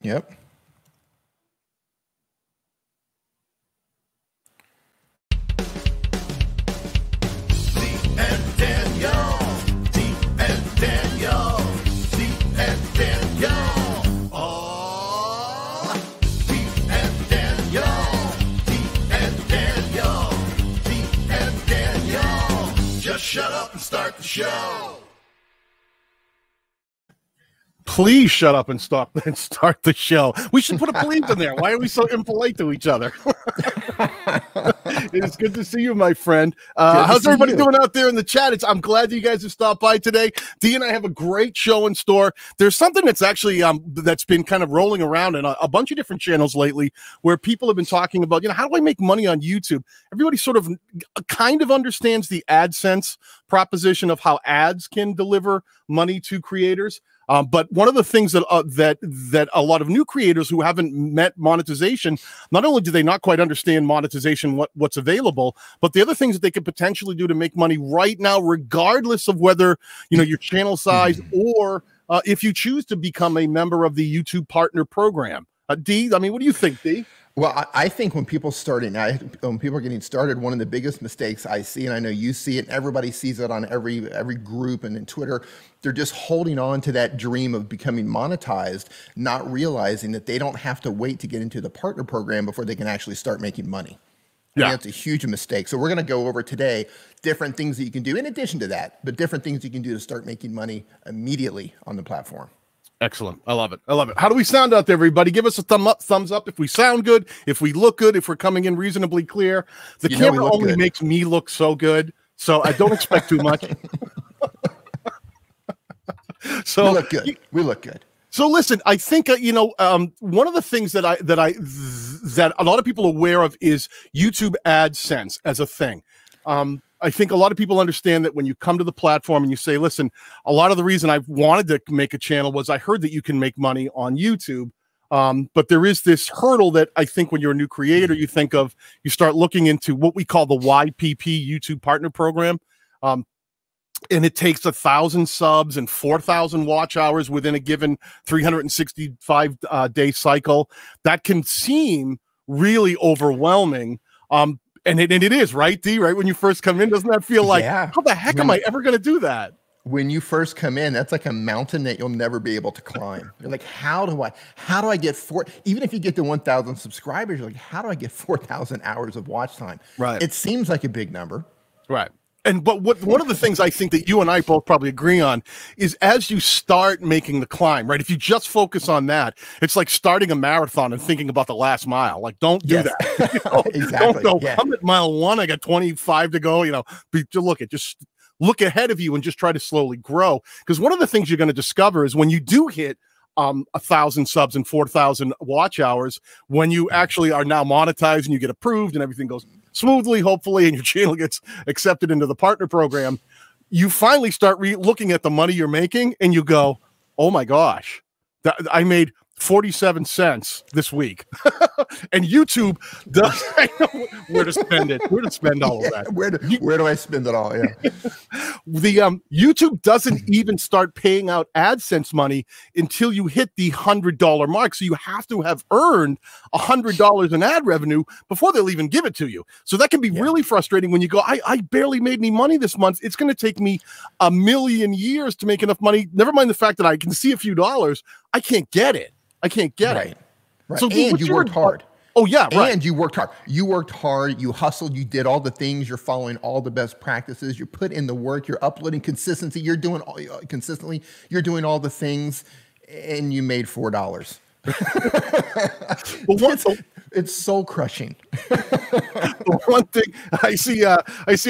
Yep. Dee and Daniel. Dee and Daniel. Dee and Daniel. Oh, Dee and Daniel. Dee and Daniel. Dee and Daniel. Just shut up and start the show. Please shut up and stop and start the show. We should put a please in there. Why are we so impolite to each other? It is good to see you, my friend. How's everybody doing out there in the chat? I'm glad that you guys have stopped by today. Dee and I have a great show in store. There's something that's actually that's been kind of rolling around in a bunch of different channels lately, where people have been talking about, how do I make money on YouTube? Everybody sort of kind of understands the AdSense proposition of how ads can deliver money to creators. But one of the things that that a lot of new creators who haven't met monetization, not only do they not quite understand monetization, what's available, but the other things that they could potentially do to make money right now, regardless of whether your channel size or if you choose to become a member of the YouTube Partner Program. Dee, I mean, what do you think, Dee? Well, I think when people when people are getting started, one of the biggest mistakes I see, and I know you see it, and everybody sees it on every group and in Twitter, they're just holding on to that dream of becoming monetized, not realizing that they don't have to wait to get into the partner program before they can actually start making money. Yeah, that's a huge mistake. So we're going to go over today different things that you can do in addition to that, but different things you can do to start making money immediately on the platform. Excellent. I love it. I love it. How do we sound out there, everybody? Give us a thumbs up if we sound good, if we look good, if we're coming in reasonably clear. The camera only makes me look so good, so I don't expect too much. So we look good. We look good. So listen, I think one of the things that a lot of people are aware of is YouTube AdSense as a thing. I think a lot of people understand that when you come to the platform and you say, listen, a lot of the reason I wanted to make a channel was I heard that you can make money on YouTube. But there is this hurdle that I think when you're a new creator, you think of, you start looking into what we call the YPP YouTube Partner Program. And it takes 1,000 subs and 4,000 watch hours within a given 365 day cycle. That can seem really overwhelming. And it is, right, Dee? Right? When you first come in, doesn't that feel like, how the heck am I ever going to do that? When you first come in, that's like a mountain that you'll never be able to climb. You're like, how do I get even if you get to 1,000 subscribers, you're like, how do I get 4,000 hours of watch time? Right. It seems like a big number. Right. But one of the things I think that you and I both probably agree on is as you start making the climb, right? If you just focus on that, it's like starting a marathon and thinking about the last mile. Like, don't do that. Exactly. Don't go, I'm at mile 1, I got 25 to go, just look ahead of you and just try to slowly grow. Because one of the things you're going to discover is when you do hit 1,000 subs and 4,000 watch hours, when you actually are now monetized and you get approved and everything goes smoothly, hopefully, and your channel gets accepted into the partner program, you finally start looking at the money you're making and you go, oh my gosh, I made 47 cents this week. And YouTube does, I know where to spend it. Where to spend all of that. Where do I spend it all? Yeah. The YouTube doesn't even start paying out AdSense money until you hit the $100 mark. So you have to have earned $100 in ad revenue before they'll even give it to you. So that can be really frustrating when you go, I barely made any money this month. It's going to take me 1,000,000 years to make enough money. Never mind the fact that I can see a few dollars. I can't get it. I can't get it. Right. So and you worked hard. Oh, yeah, right. And you worked hard. You worked hard. You hustled. You did all the things. You're following all the best practices. You put in the work. You're uploading consistency. You're doing consistently. You're doing all the things, and you made $4. Well, it's soul crushing. One thing I see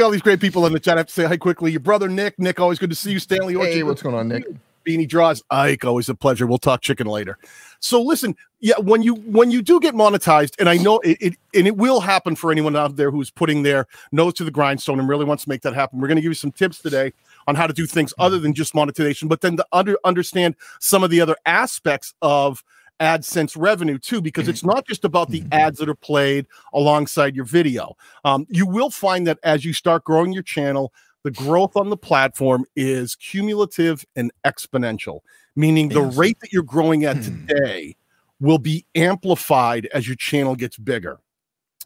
all these great people in the chat. I have to say hi quickly. Your brother Nick. Nick, always good to see you. Stanley. Hey, what's going on, Nick? Beanie Draws, Ike, always a pleasure. We'll talk chicken later. So listen, when you do get monetized, and I know it will happen for anyone out there who's putting their nose to the grindstone and really wants to make that happen. We're going to give you some tips today on how to do things other than just monetization, but then to understand some of the other aspects of AdSense revenue too, because it's not just about the ads that are played alongside your video. You will find that as you start growing your channel, the growth on the platform is cumulative and exponential, meaning the rate that you're growing at today will be amplified as your channel gets bigger.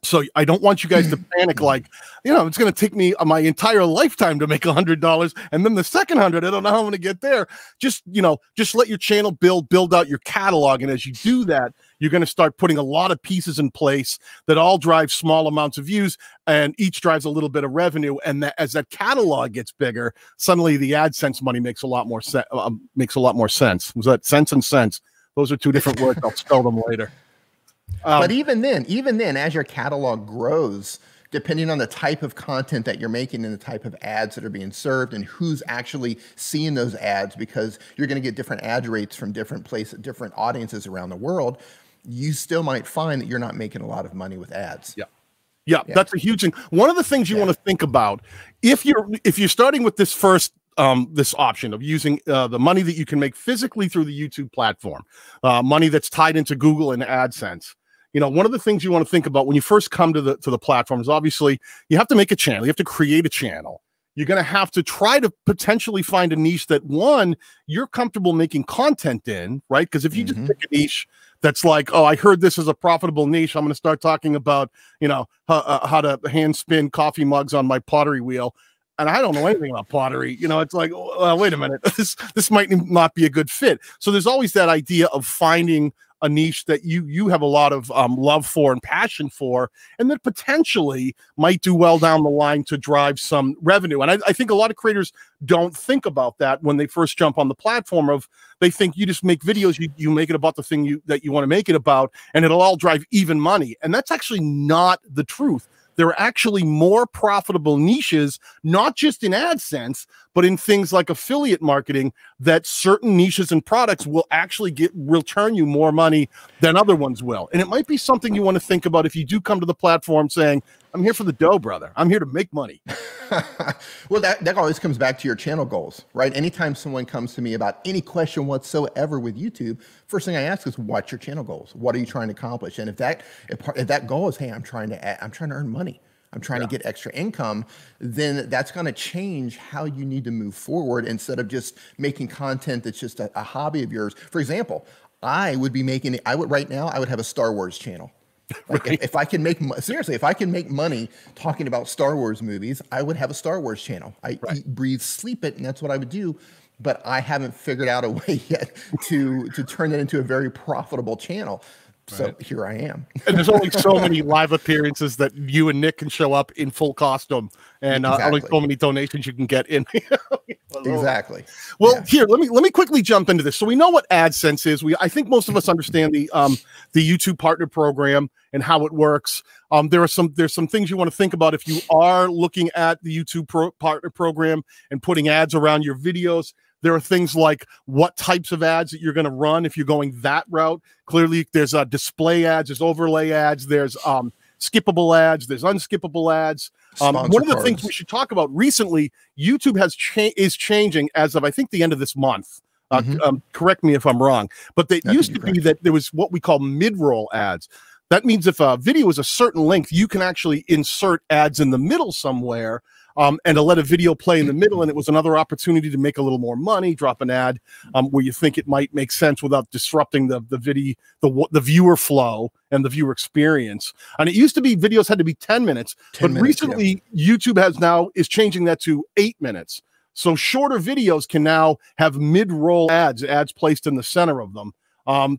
So I don't want you guys to panic like, you know, it's going to take me my entire lifetime to make $100. And then the second 100, I don't know how I'm going to get there. Just, you know, just let your channel build out your catalog. And as you do that, you're going to start putting a lot of pieces in place that all drive small amounts of views, and each drives a little bit of revenue. And that as that catalog gets bigger, suddenly the AdSense money makes a lot more sense. Was that sense and sense? Those are two different words. I'll spell them later. But even then, as your catalog grows, depending on the type of content that you're making and the type of ads that are being served and who's actually seeing those ads, because you're going to get different ad rates from different places, different audiences around the world, you still might find that you're not making a lot of money with ads. Yeah, that's a huge thing. One of the things you want to think about, if you're starting with this first this option of using the money that you can make physically through the YouTube platform, money that's tied into Google and AdSense. You know, one of the things you want to think about when you first come to the platform is obviously you have to make a channel. You have to create a channel. You're going to have to try to potentially find a niche that, one, you're comfortable making content in, right? Because if you just pick a niche that's like, oh, I heard this is a profitable niche, I'm going to start talking about, you know, how to hand spin coffee mugs on my pottery wheel. And I don't know anything about pottery. You know, it's like, well, wait a minute, this might not be a good fit. So there's always that idea of finding a niche that you have a lot of love for and passion for, and that potentially might do well down the line to drive some revenue. And I think a lot of creators don't think about that when they first jump on the platform. Of they think you just make videos, you make it about the thing that you want to make it about, and it'll all drive even money. And that's actually not the truth. There are actually more profitable niches, not just in AdSense, but in things like affiliate marketing, that certain niches and products will actually return you more money than other ones will. And it might be something you want to think about if you do come to the platform saying, I'm here for the dough, brother. I'm here to make money. Well, that always comes back to your channel goals, right? Anytime someone comes to me about any question whatsoever with YouTube, first thing I ask is, what's your channel goals? What are you trying to accomplish? And if that goal is, hey, I'm trying to earn money, I'm trying to get extra income, then that's going to change how you need to move forward instead of just making content that's just a hobby of yours. For example, right now I would have a Star Wars channel. Like right. if I can make money talking about Star Wars movies, I would have a Star Wars channel. I eat, breathe, sleep it, and that's what I would do. But I haven't figured out a way yet to turn that into a very profitable channel. So here I am. And there's only so many live appearances that you and Nick can show up in full costume, and only so many donations you can get in. Exactly. Well, here, let me quickly jump into this. So we know what AdSense is. I think most of us understand the YouTube Partner Program and how it works. There's some things you want to think about if you are looking at the YouTube Partner Program and putting ads around your videos. There are things like what types of ads that you're going to run if you're going that route. Clearly, there's display ads, there's overlay ads, there's skippable ads, there's unskippable ads. One of the things we should talk about recently, YouTube is changing as of, I think, the end of this month. Correct me if I'm wrong, but they used to be that there was what we call mid-roll ads. That means if a video is a certain length, you can actually insert ads in the middle somewhere, and to let a video play in the middle, and it was another opportunity to make a little more money, drop an ad where you think it might make sense without disrupting the viewer flow and the viewer experience. And it used to be videos had to be 10 minutes, but recently YouTube is changing that to 8 minutes. So shorter videos can now have mid-roll ads placed in the center of them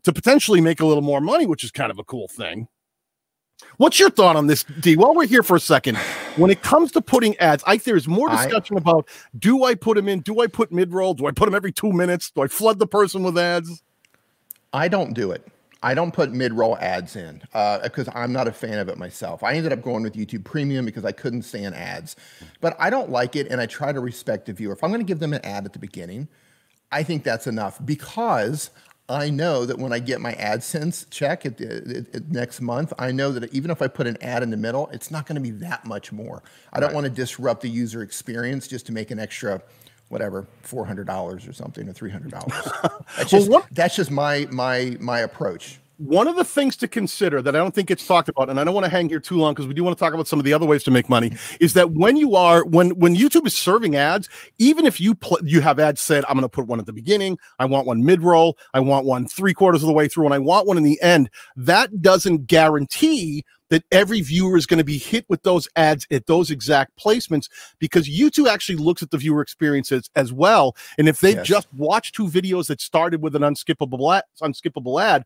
to potentially make a little more money, which is kind of a cool thing. What's your thought on this, Dee? While we're here for a second, when it comes to putting ads, there's more discussion about, do I put them in? Do I put mid-roll? Do I put them every 2 minutes? Do I flood the person with ads? I don't do it. I don't put mid-roll ads in because I'm not a fan of it myself. I ended up going with YouTube Premium because I couldn't stand ads. But I don't like it, and I try to respect the viewer. If I'm going to give them an ad at the beginning, I think that's enough, because I know that when I get my AdSense check next month, I know that even if I put an ad in the middle, it's not going to be that much more. I don't want to disrupt the user experience just to make an extra, whatever, $400 or something, or $300. That's just my approach. one of the things to consider that I don't think gets talked about, and I don't want to hang here too long because we do want to talk about some of the other ways to make money, is that when YouTube is serving ads, even if you have ads said, I'm going to put one at the beginning, I want one mid-roll, I want one 3/4 of the way through, and I want one in the end, that doesn't guarantee that every viewer is going to be hit with those ads at those exact placements, because YouTube actually looks at the viewer experiences as well. And if they've just watched 2 videos that started with an unskippable ad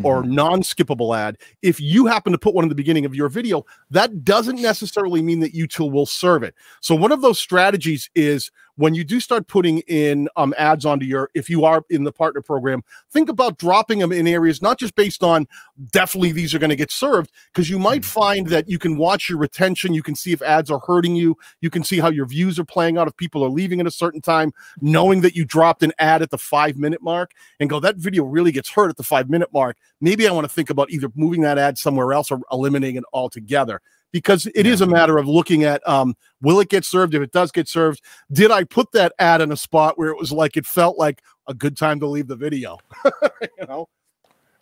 or non-skippable ad, if you happen to put one in the beginning of your video, that doesn't necessarily mean that YouTube will serve it. So one of those strategies is when you do start putting in ads onto if you are in the partner program, think about dropping them in areas, not just based on definitely these are going to get served, because you might find that you can watch your retention. You can see if ads are hurting you. You can see how your views are playing out if people are leaving at a certain time, knowing that you dropped an ad at the 5-minute mark and go, that video really gets hurt at the 5-minute mark. Maybe I want to think about either moving that ad somewhere else or eliminating it altogether. Because it is a matter of looking at, will it get served? If it does get served, did I put that ad in a spot where it was like, it felt like a good time to leave the video? You know?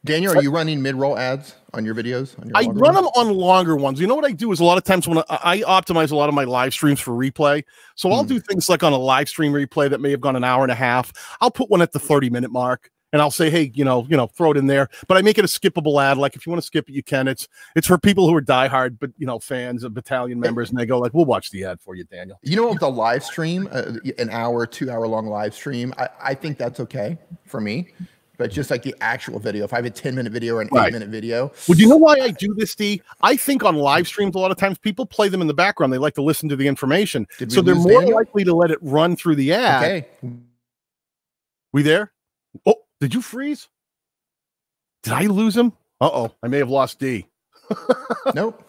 Daniel, are you running mid-roll ads on your videos? On your I run them on longer ones. You know what I do is a lot of times when I optimize a lot of my live streams for replay. So I'll do things like on a live stream replay that may have gone an hour and a half. I'll put one at the 30-minute mark. And I'll say, hey, you know, throw it in there. But I make it a skippable ad. Like if you want to skip it, you can. It's for people who are diehard, but fans of battalion members, and they go like, we'll watch the ad for you, Daniel. You know, with the live stream, an hour, 2-hour-long live stream, I think that's okay for me. But just like the actual video, if I have a 10-minute video or an 8-minute video. Well, do you know why I do this, Dee? I think on live streams, a lot of times people play them in the background. They like to listen to the information. So they're more likely to let it run through the ad. Okay. We there? Oh. Did you freeze? Did I lose him? Uh-oh, I may have lost D. Nope.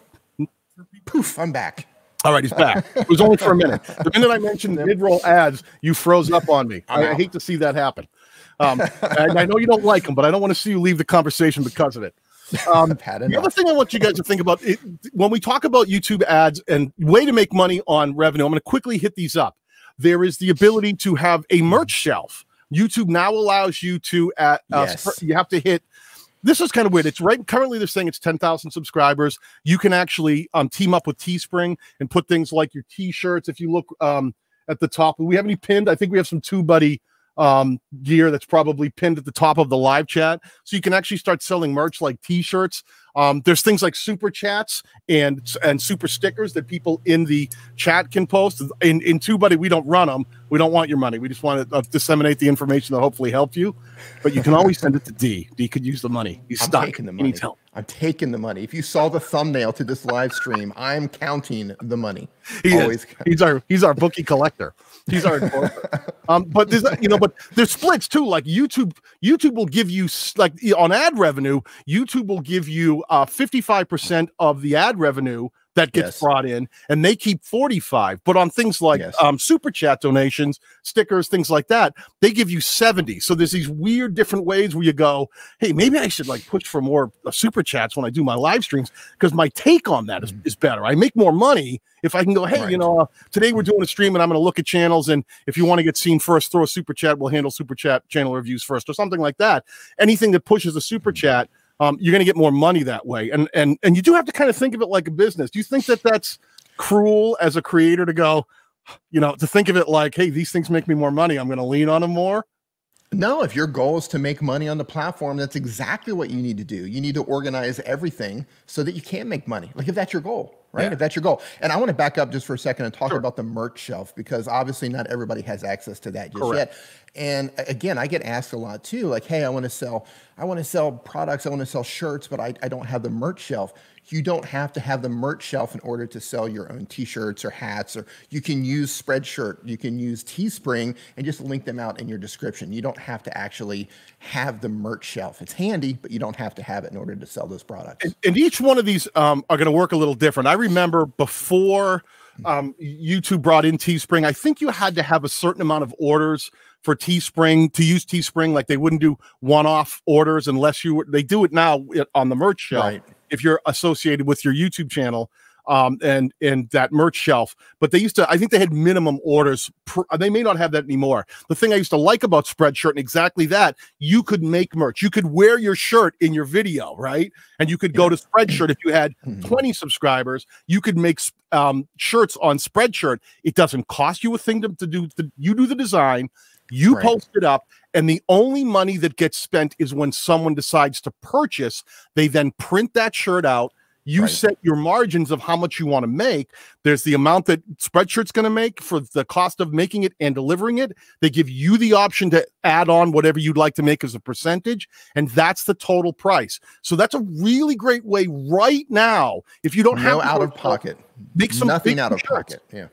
Poof, I'm back. All right, he's back. It was only for a minute. The minute I mentioned mid-roll ads, you froze up on me. I hate to see that happen. And I know you don't like them, but I don't want to see you leave the conversation because of it. The other thing I want you guys to think about, when we talk about YouTube ads and way to make money on revenue, I'm going to quickly hit these up. There is the ability to have a merch shelf. YouTube now allows you to you have to hit. This is kind of weird. It's right. Currently, they're saying it's 10,000 subscribers. You can actually team up with Teespring and put things like your T-shirts. If you look at the top, do we have any pinned? I think we have some TubeBuddy gear that's probably pinned at the top of the live chat. So you can actually start selling merch like T-shirts. There's things like Superchats and super stickers that people in the chat can post. In TubeBuddy, we don't run them. We don't want your money. We just want to disseminate the information that hopefully help you. But you can always send it to D. D could use the money. He's stuck. Taking the money. I'm taking the money. If you saw the thumbnail to this live stream, I'm counting the money. He's our bookie collector. He's our enforcer. But there's but there's splits too. Like YouTube will give you, like on ad revenue, YouTube will give you 55% of the ad revenue that gets brought in, and they keep 45. But on things like super chat donations, stickers, things like that, they give you 70. So there's these weird different ways where you go, hey, maybe I should like push for more super chats when I do my live streams, because my take on that is better. I make more money if I can go, hey, today we're doing a stream and I'm going to look at channels, and if you want to get seen first, throw a super chat. We'll handle super chat channel reviews first, or something like that. Anything that pushes a super chat, you're going to get more money that way. And you do have to kind of think of it like a business. Do you think that that's cruel as a creator to go, to think of it like, hey, these things make me more money, I'm going to lean on them more? No, if your goal is to make money on the platform, that's exactly what you need to do. You need to organize everything so that you can make money. Like if that's your goal, right? Yeah. If that's your goal. And I want to back up just for a second and talk about the merch shelf, because obviously not everybody has access to that just yet. And again, I get asked a lot too, like, hey, I want to sell products, I want to sell shirts, but I don't have the merch shelf. You don't have to have the merch shelf in order to sell your own t-shirts or hats, or you can use Spreadshirt, you can use Teespring and just link them out in your description. You don't have to actually have the merch shelf. It's handy, but you don't have to have it in order to sell those products. And each one of these are going to work a little different. I remember before YouTube brought in Teespring, I think you had to have a certain amount of orders for Teespring to use Teespring. Like they wouldn't do one-off orders unless they do it now on the merch shelf. Right. If you're associated with your YouTube channel, and that merch shelf. But they used to, I think they had minimum orders. They may not have that anymore. The thing I used to like about Spreadshirt, and exactly that, you could make merch. You could wear your shirt in your video, right? And you could go to Spreadshirt. If you had 20 subscribers, you could make shirts on Spreadshirt. It doesn't cost you a thing to do. You do the design, you post it up, and the only money that gets spent is when someone decides to purchase. They then print that shirt out. You set your margins of how much you want to make. There's the amount that Spreadshirt's going to make for the cost of making it and delivering it. They give you the option to add on whatever you'd like to make as a percentage, and that's the total price. So that's a really great way right now. If you don't have no out of pocket, make some nothing out of pocket. Yeah.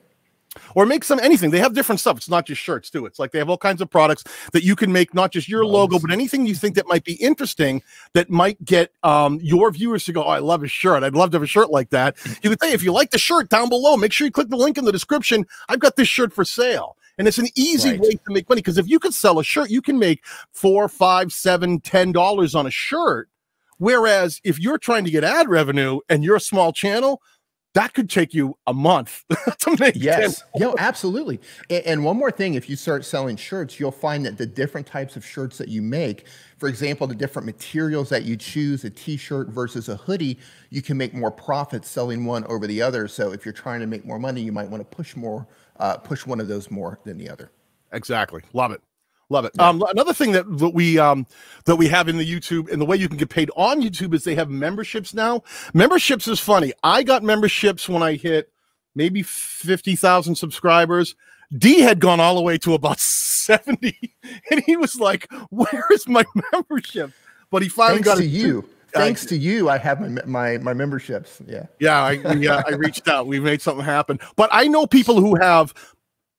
Or make some anything. They have different stuff. It's not just shirts too. It's like they have all kinds of products that you can make, not just your logo, but anything you think that might be interesting that might get your viewers to go, oh, I love a shirt. I'd love to have a shirt like that. You could say, if you like the shirt, down below, make sure you click the link in the description. I've got this shirt for sale. And it's an easy way to make money, because if you could sell a shirt, you can make $4, $5, $7, $10 on a shirt. Whereas if you're trying to get ad revenue and you're a small channel, that could take you a month to make. Yes, absolutely. And one more thing, if you start selling shirts, you'll find that the different types of shirts that you make, for example, the different materials that you choose, a t-shirt versus a hoodie, you can make more profits selling one over the other. So if you're trying to make more money, you might want to push one of those more than the other. Exactly. Love it. Love it. Yeah. Another thing that we have in the YouTube, and the way you can get paid on YouTube, is they have memberships now. Memberships is funny. I got memberships when I hit maybe 50,000 subscribers. D had gone all the way to about 70, and he was like, "Where is my membership?" But he finally got it. Thanks to you, I have my memberships. I reached out. We made something happen. But I know people who have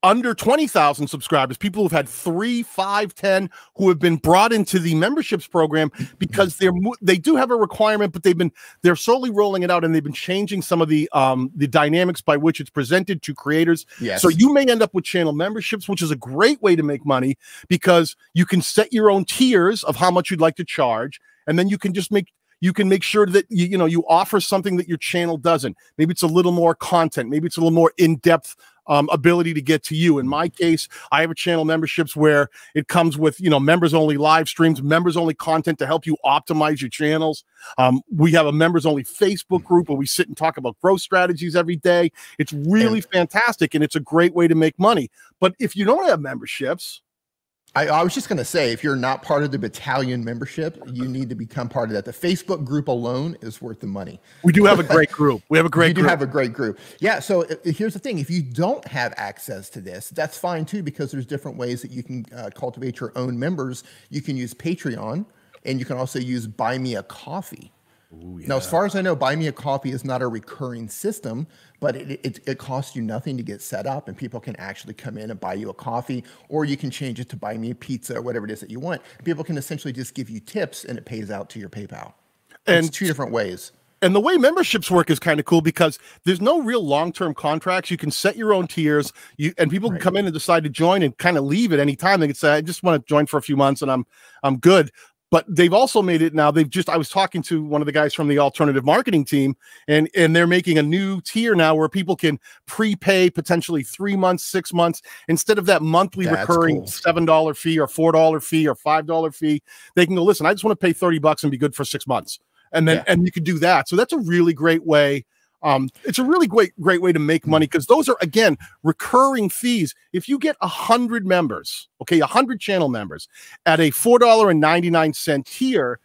under 20,000 subscribers, people who've had 3, 5, 10, who have been brought into the memberships program because they do have a requirement, but they're slowly rolling it out, and they've been changing some of the dynamics by which it's presented to creators. Yes. So you may end up with channel memberships, which is a great way to make money, because you can set your own tiers of how much you'd like to charge, and then you can just make sure that you offer something that your channel doesn't. Maybe it's a little more content, maybe it's a little more in-depth ability to get to you. In my case, I have a channel memberships where it comes with, members only live streams, members only content to help you optimize your channels. We have a members only Facebook group where we sit and talk about growth strategies every day. It's really fantastic, and it's a great way to make money. But if you don't have memberships, I was just going to say, if you're not part of the battalion membership, you need to become part of that. The Facebook group alone is worth the money. We do have a great group. We have a great group. You do have a great group. Yeah. So here's the thing. If you don't have access to this, that's fine too, because there's different ways that you can cultivate your own members. You can use Patreon, and you can also use Buy Me a Coffee. Ooh, yeah. Now, as far as I know, Buy Me a Coffee is not a recurring system, but it costs you nothing to get set up, and people can actually come in and buy you a coffee, or you can change it to Buy Me a Pizza or whatever it is that you want. People can essentially just give you tips, and it pays out to your PayPal. And it's two different ways. And the way memberships work is kind of cool, because there's no real long-term contracts. You can set your own tiers, and people can come in and decide to join and kind of leave at any time. They can say, I just want to join for a few months and I'm good. But they've also made it now. I was talking to one of the guys from the alternative marketing team, and they're making a new tier now where people can prepay potentially 3 months, 6 months, instead of that monthly recurring $7 fee or $4 fee or $5 fee. They can go, listen, I just want to pay $30 and be good for 6 months. And then, and you can do that. So that's a really great way. It's a really great way to make money, because those are, again, recurring fees. If you get 100 members, 100 channel members at a $4.99 tier,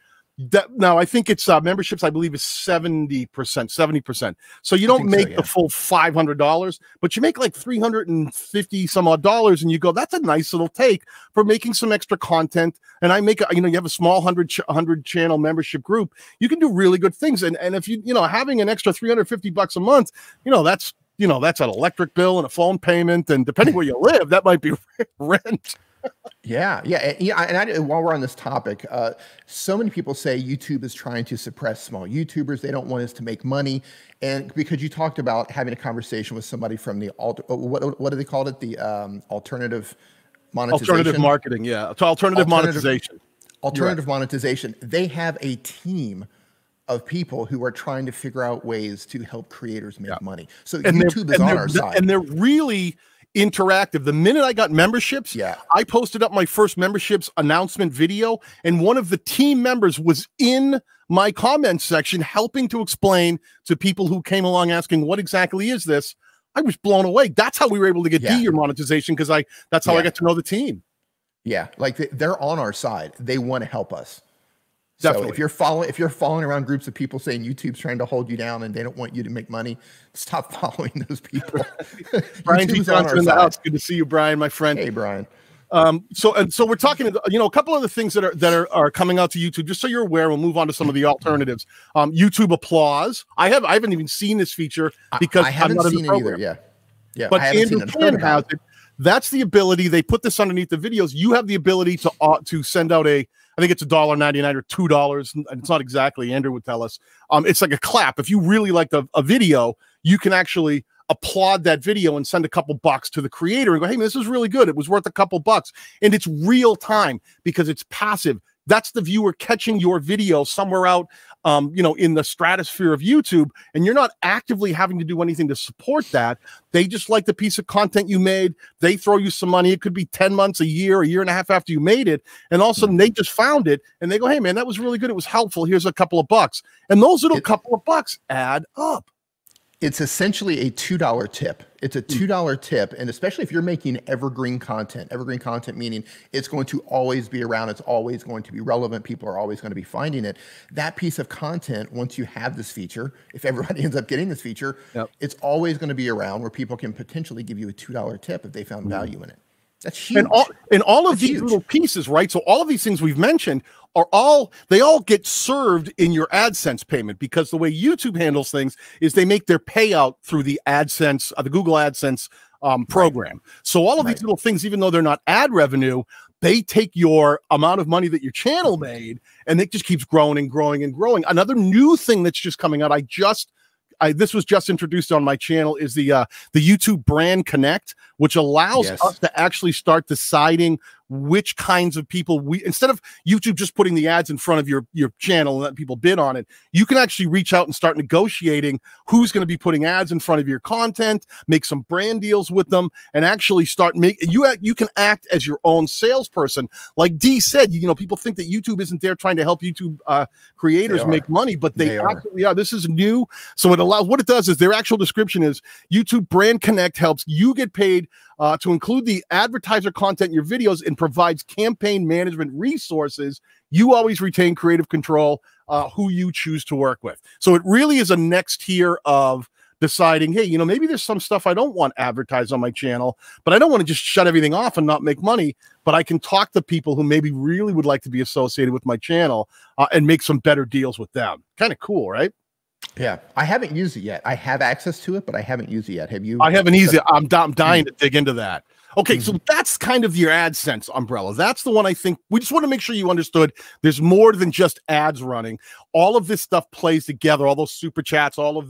now I think it's memberships, I believe, is 70%. So you don't make the full $500, but you make like $350 some odd dollars, and you go, that's a nice little take for making some extra content. And I make you have a small 100 channel membership group, you can do really good things. And if having an extra $350 a month, that's an electric bill and a phone payment, and depending where you live, that might be rent. And while we're on this topic, so many people say YouTube is trying to suppress small YouTubers. They don't want us to make money. And because you talked about having a conversation with somebody from the what do they call it? The alternative monetization. Alternative marketing, yeah. It's alternative monetization. Alternative monetization. They have a team of people who are trying to figure out ways to help creators make money. So and YouTube is on our side. And they're really interactive. The minute I got memberships, I posted up my first memberships announcement video, and one of the team members was in my comment section helping to explain to people who came along asking, what exactly is this? I was blown away. That's how we were able to get Dee your monetization, because that's how I got to know the team. Yeah, like they're on our side. They want to help us. Definitely. So if you're following around groups of people saying YouTube's trying to hold you down and they don't want you to make money, stop following those people. Brian D. Johnson in the house. Good to see you, Brian, my friend. Hey, Brian. So we're talking, a couple of the things that are coming out to YouTube, just so you're aware. We'll move on to some of the alternatives. YouTube Applause. I haven't even seen this feature because I haven't seen it either. Yeah. But Andrew Can has it. That's the ability. They put this underneath the videos. You have the ability to send out I think it's $1.99 or $2, and it's not exactly. Andrew would tell us. It's like a clap. If you really liked a video, you can actually applaud that video and send a couple bucks to the creator and go, hey, man, this is really good. It was worth a couple bucks. And it's real time because it's passive. That's the viewer catching your video somewhere out, in the stratosphere of YouTube, and you're not actively having to do anything to support that. They just like the piece of content you made. They throw you some money. It could be 10 months, a year and a half after you made it. And all of a sudden they just found it and they go, hey, man, that was really good. It was helpful. Here's a couple of bucks. And those little couple of bucks add up. It's essentially a $2 tip. It's a $2 tip, and especially if you're making evergreen content meaning it's going to always be around, it's always going to be relevant, people are always going to be finding it. That piece of content, once you have this feature, if everybody ends up getting this feature, it's always going to be around where people can potentially give you a $2 tip if they found value in it. That's huge. And all of these little pieces, right? So all of these things we've mentioned they all get served in your AdSense payment, because the way YouTube handles things is they make their payout through the AdSense, the Google AdSense program. So all of these little things, even though they're not ad revenue, they take your amount of money that your channel made, and it just keeps growing and growing and growing. Another new thing that's just coming out, this was just introduced on my channel, is the YouTube Brand Connect, which allows us to actually start deciding which kinds of people instead of YouTube just putting the ads in front of your channel and letting people bid on it, you can actually reach out and start negotiating who's going to be putting ads in front of your content, make some brand deals with them, and actually start you can act as your own salesperson. Like Dee said, people think that YouTube isn't there trying to help YouTube creators make money, but they actually are. This is new. So what it does is, their actual description is, YouTube Brand Connect helps you get paid to include the advertiser content in your videos and provides campaign management resources. You always retain creative control who you choose to work with. So it really is a next tier of deciding, hey, maybe there's some stuff I don't want advertised on my channel, but I don't want to just shut everything off and not make money, but I can talk to people who maybe really would like to be associated with my channel and make some better deals with them. Kind of cool, right? Yeah, I haven't used it yet. I have access to it, but I haven't used it yet. Have you? I haven't used it. I'm dying to dig into that. Okay, so that's kind of your AdSense umbrella. That's the one I think we just want to make sure you understood. There's more than just ads running. All of this stuff plays together. All those super chats, all of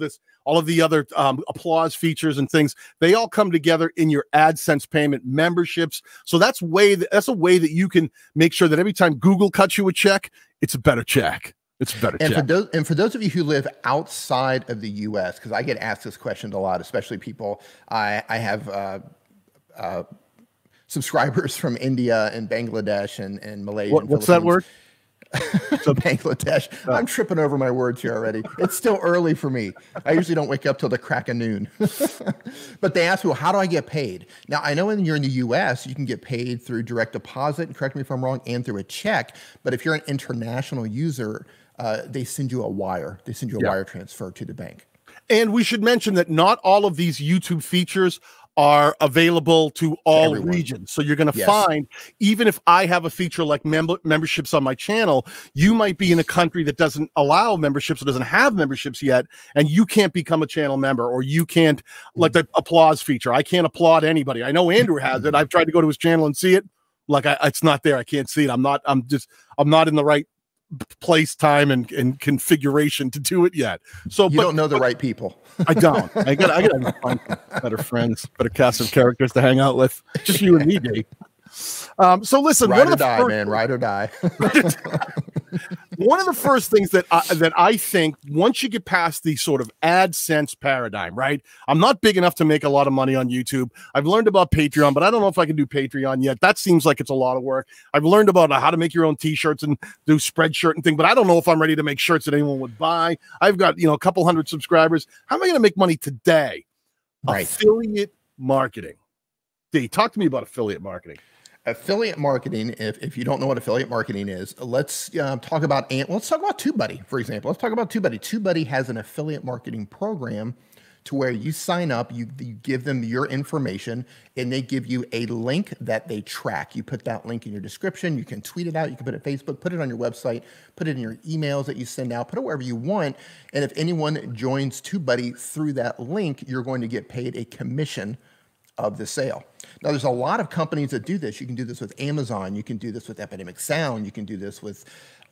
the other applause features and things, they all come together in your AdSense payment memberships. So that's a way that you can make sure that every time Google cuts you a check, it's a better check. It's better. And for those of you who live outside of the U.S., because I get asked this question a lot, especially people, I have subscribers from India and Bangladesh and Malaysia. What's that word? So Bangladesh. I'm tripping over my words here already. It's still early for me. I usually don't wake up till the crack of noon. But they ask me, well, how do I get paid? Now, I know when you're in the U.S., you can get paid through direct deposit, and correct me if I'm wrong, and through a check. But if you're an international user, they send you a wire. They send you a wire transfer to the bank. And we should mention that not all of these YouTube features are available to all regions. So you're going to find, even if I have a feature like memberships on my channel, you might be in a country that doesn't allow memberships or doesn't have memberships yet, and you can't become a channel member, or you can't, like the applause feature. I can't applaud anybody. I know Andrew has it. I've tried to go to his channel and see it. Like it's not there. I can't see it. I'm not in the right place, time, and configuration to do it yet. So you don't know the right people. I don't. I gotta find better friends, better cast of characters to hang out with. Just you and me, Dave. So listen, ride or die, man. Ride or die. one of the first things that I think once you get past the sort of AdSense paradigm, right? I'm not big enough to make a lot of money on YouTube. I've learned about Patreon, but I don't know if I can do Patreon yet. That seems like it's a lot of work. I've learned about how to make your own t-shirts and do Spreadshirt and thing, but I don't know if I'm ready to make shirts that anyone would buy. I've got, a couple hundred subscribers. How am I going to make money today? Right. Affiliate marketing. Dee, talk to me about affiliate marketing. Affiliate marketing, if you don't know what affiliate marketing is, let's talk about TubeBuddy, for example. Let's talk about TubeBuddy. TubeBuddy has an affiliate marketing program to where you sign up, you give them your information, and they give you a link that they track. You put that link in your description, you can tweet it out, you can put it on Facebook, put it on your website, put it in your emails that you send out, put it wherever you want. And if anyone joins TubeBuddy through that link, you're going to get paid a commission of the sale. Now, there's a lot of companies that do this. You can do this with Amazon. You can do this with Epidemic Sound. You can do this with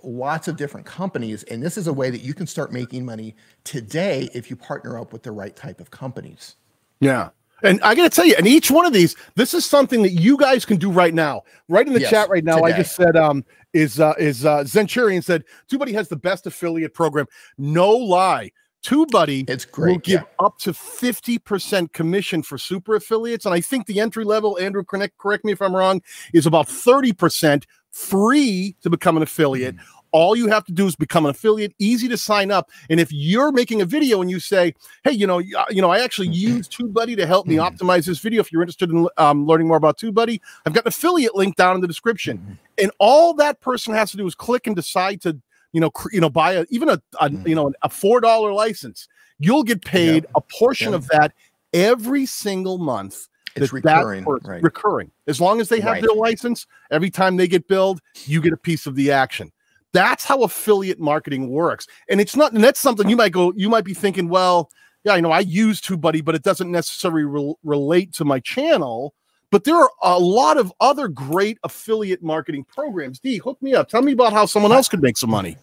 lots of different companies. And this is a way that you can start making money today if you partner up with the right type of companies. Yeah. And I got to tell you, and each one of these, this is something that you guys can do right now. Right in the chat right now, today. I just said, Zenturion said, TubeBuddy has the best affiliate program. No lie. TubeBuddy will give up to 50% commission for super affiliates. And I think the entry level, Andrew, correct me if I'm wrong, is about 30% free to become an affiliate. All you have to do is become an affiliate, easy to sign up. And if you're making a video and you say, hey, I actually use TubeBuddy to help me optimize this video. If you're interested in learning more about TubeBuddy, I've got an affiliate link down in the description. And all that person has to do is click and decide to buy a $4 license. You'll get paid a portion of that every single month. It's recurring, recurring. As long as they have their license, every time they get billed, you get a piece of the action. That's how affiliate marketing works. And it's not, and that's something you might be thinking, well, yeah, I use TubeBuddy, but it doesn't necessarily relate to my channel. But there are a lot of other great affiliate marketing programs. Dee, hook me up. Tell me about how someone else could make some money.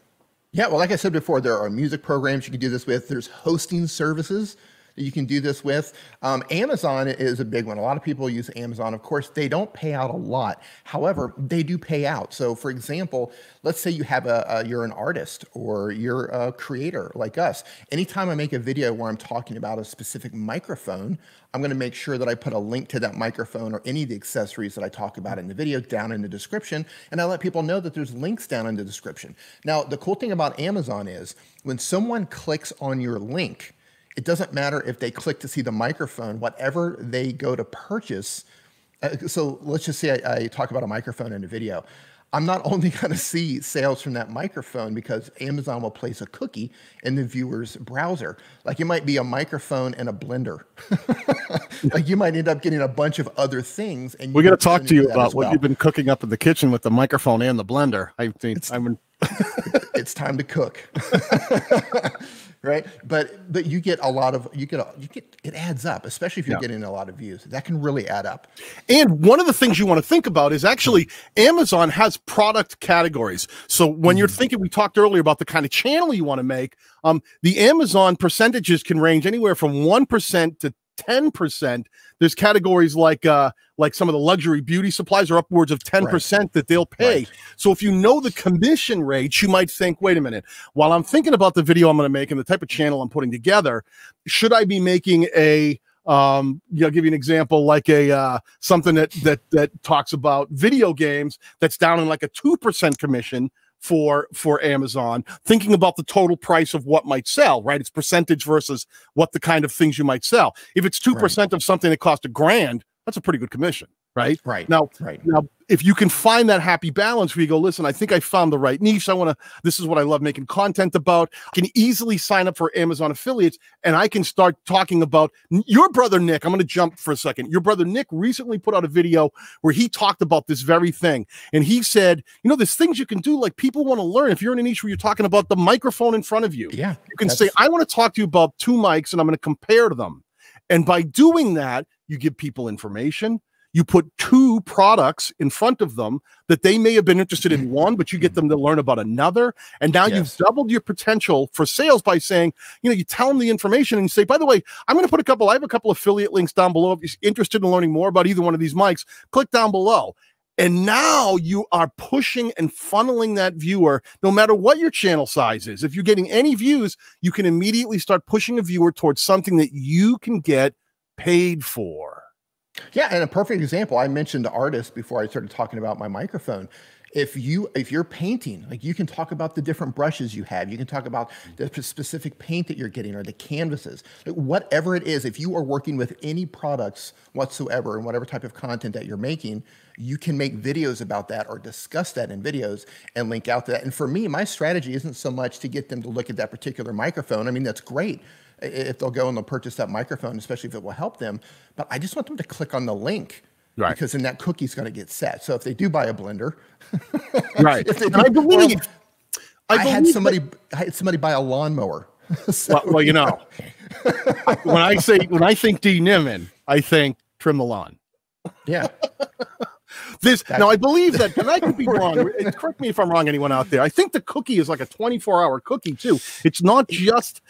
Yeah, well, like I said before, there are music programs you can do this with. There's hosting services that you can do this with. Amazon is a big one. A lot of people use Amazon. Of course, they don't pay out a lot. However, they do pay out. So, for example, let's say you have you're an artist or you're a creator like us. Anytime I make a video where I'm talking about a specific microphone, I'm going to make sure that I put a link to that microphone or any of the accessories that I talk about in the video down in the description. And I let people know that there's links down in the description. Now, the cool thing about Amazon is when someone clicks on your link, it doesn't matter if they click to see the microphone, whatever they go to purchase. So let's just say I talk about a microphone in a video. I'm not only going to see sales from that microphone because Amazon will place a cookie in the viewer's browser. Like it might be a microphone and a blender. Like you might end up getting a bunch of other things. And we're going to talk to you about what you've been cooking up in the kitchen with the microphone and the blender. It's time to cook. Right. But you get a lot of, it adds up, especially if you're getting a lot of views. That can really add up. And one of the things you want to think about is actually Amazon has product categories. So when you're thinking, we talked earlier about the kind of channel you want to make, the Amazon percentages can range anywhere from 1% to 10%. There's categories like some of the luxury beauty supplies are upwards of 10% that they'll pay. So if you know the commission rates, you might think, wait a minute, while I'm thinking about the video I'm going to make and the type of channel I'm putting together, should I be making a give you an example, like a something that talks about video games that's down in like a 2% commission for Amazon, thinking about the total price of what might sell, right? It's percentage versus what the kind of things you might sell. If it's 2% of something that cost $1,000, that's a pretty good commission, right? Now, if you can find that happy balance where you go, listen, I think I found the right niche. This is what I love making content about. I can easily sign up for Amazon affiliates and I can start talking about your brother, Nick. I'm going to jump for a second. Your brother, Nick, recently put out a video where he talked about this very thing. And he said, there's things you can do. Like people want to learn. If you're in a niche where you're talking about the microphone in front of you, you can say, I want to talk to you about 2 mics and I'm going to compare them. And by doing that, you give people information. You put 2 products in front of them that they may have been interested in one, but you get them to learn about another. And now you've doubled your potential for sales by saying, you tell them the information and you say, by the way, I have a couple affiliate links down below. If you're interested in learning more about either one of these mics, click down below. And now you are pushing and funneling that viewer, no matter what your channel size is. If you're getting any views, you can immediately start pushing a viewer towards something that you can get paid for. Yeah, and a perfect example, I mentioned artists before I started talking about my microphone. If you're painting, like, you can talk about the different brushes you have. You can talk about the specific paint that you're getting or the canvases, like, whatever it is. If you are working with any products whatsoever and whatever type of content that you're making, you can make videos about that or discuss that in videos and link out to that. And for me, my strategy isn't so much to get them to look at that particular microphone. I mean, that's great if they'll go and they'll purchase that microphone, especially if it will help them. But I just want them to click on the link. Right. Because then that cookie's going to get set. So if they do buy a blender, right? If they do, I believe, I had somebody buy a lawnmower. So, well, you know, when I think Dee Niman, I think trim the lawn. Yeah. Now I believe that, and I could be wrong. Correct me if I'm wrong, anyone out there. I think the cookie is like a 24-hour cookie too. It's not just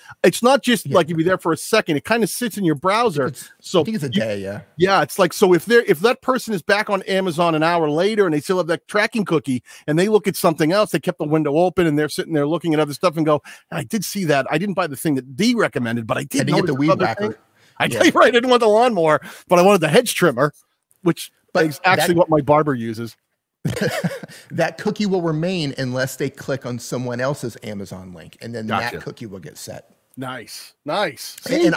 like you'll be there for a second. It kind of sits in your browser. So I think it's a day, yeah. Yeah, it's like, so if that person is back on Amazon an hour later and they still have that tracking cookie and they look at something else, they kept the window open and they're sitting there looking at other stuff and go, I did see that. I didn't buy the thing that Dee recommended, but I did get the weed whacker. Right. I didn't want the lawnmower, but I wanted the hedge trimmer, which is actually what my barber uses. That cookie will remain unless they click on someone else's Amazon link, and then that cookie will get set. Nice. And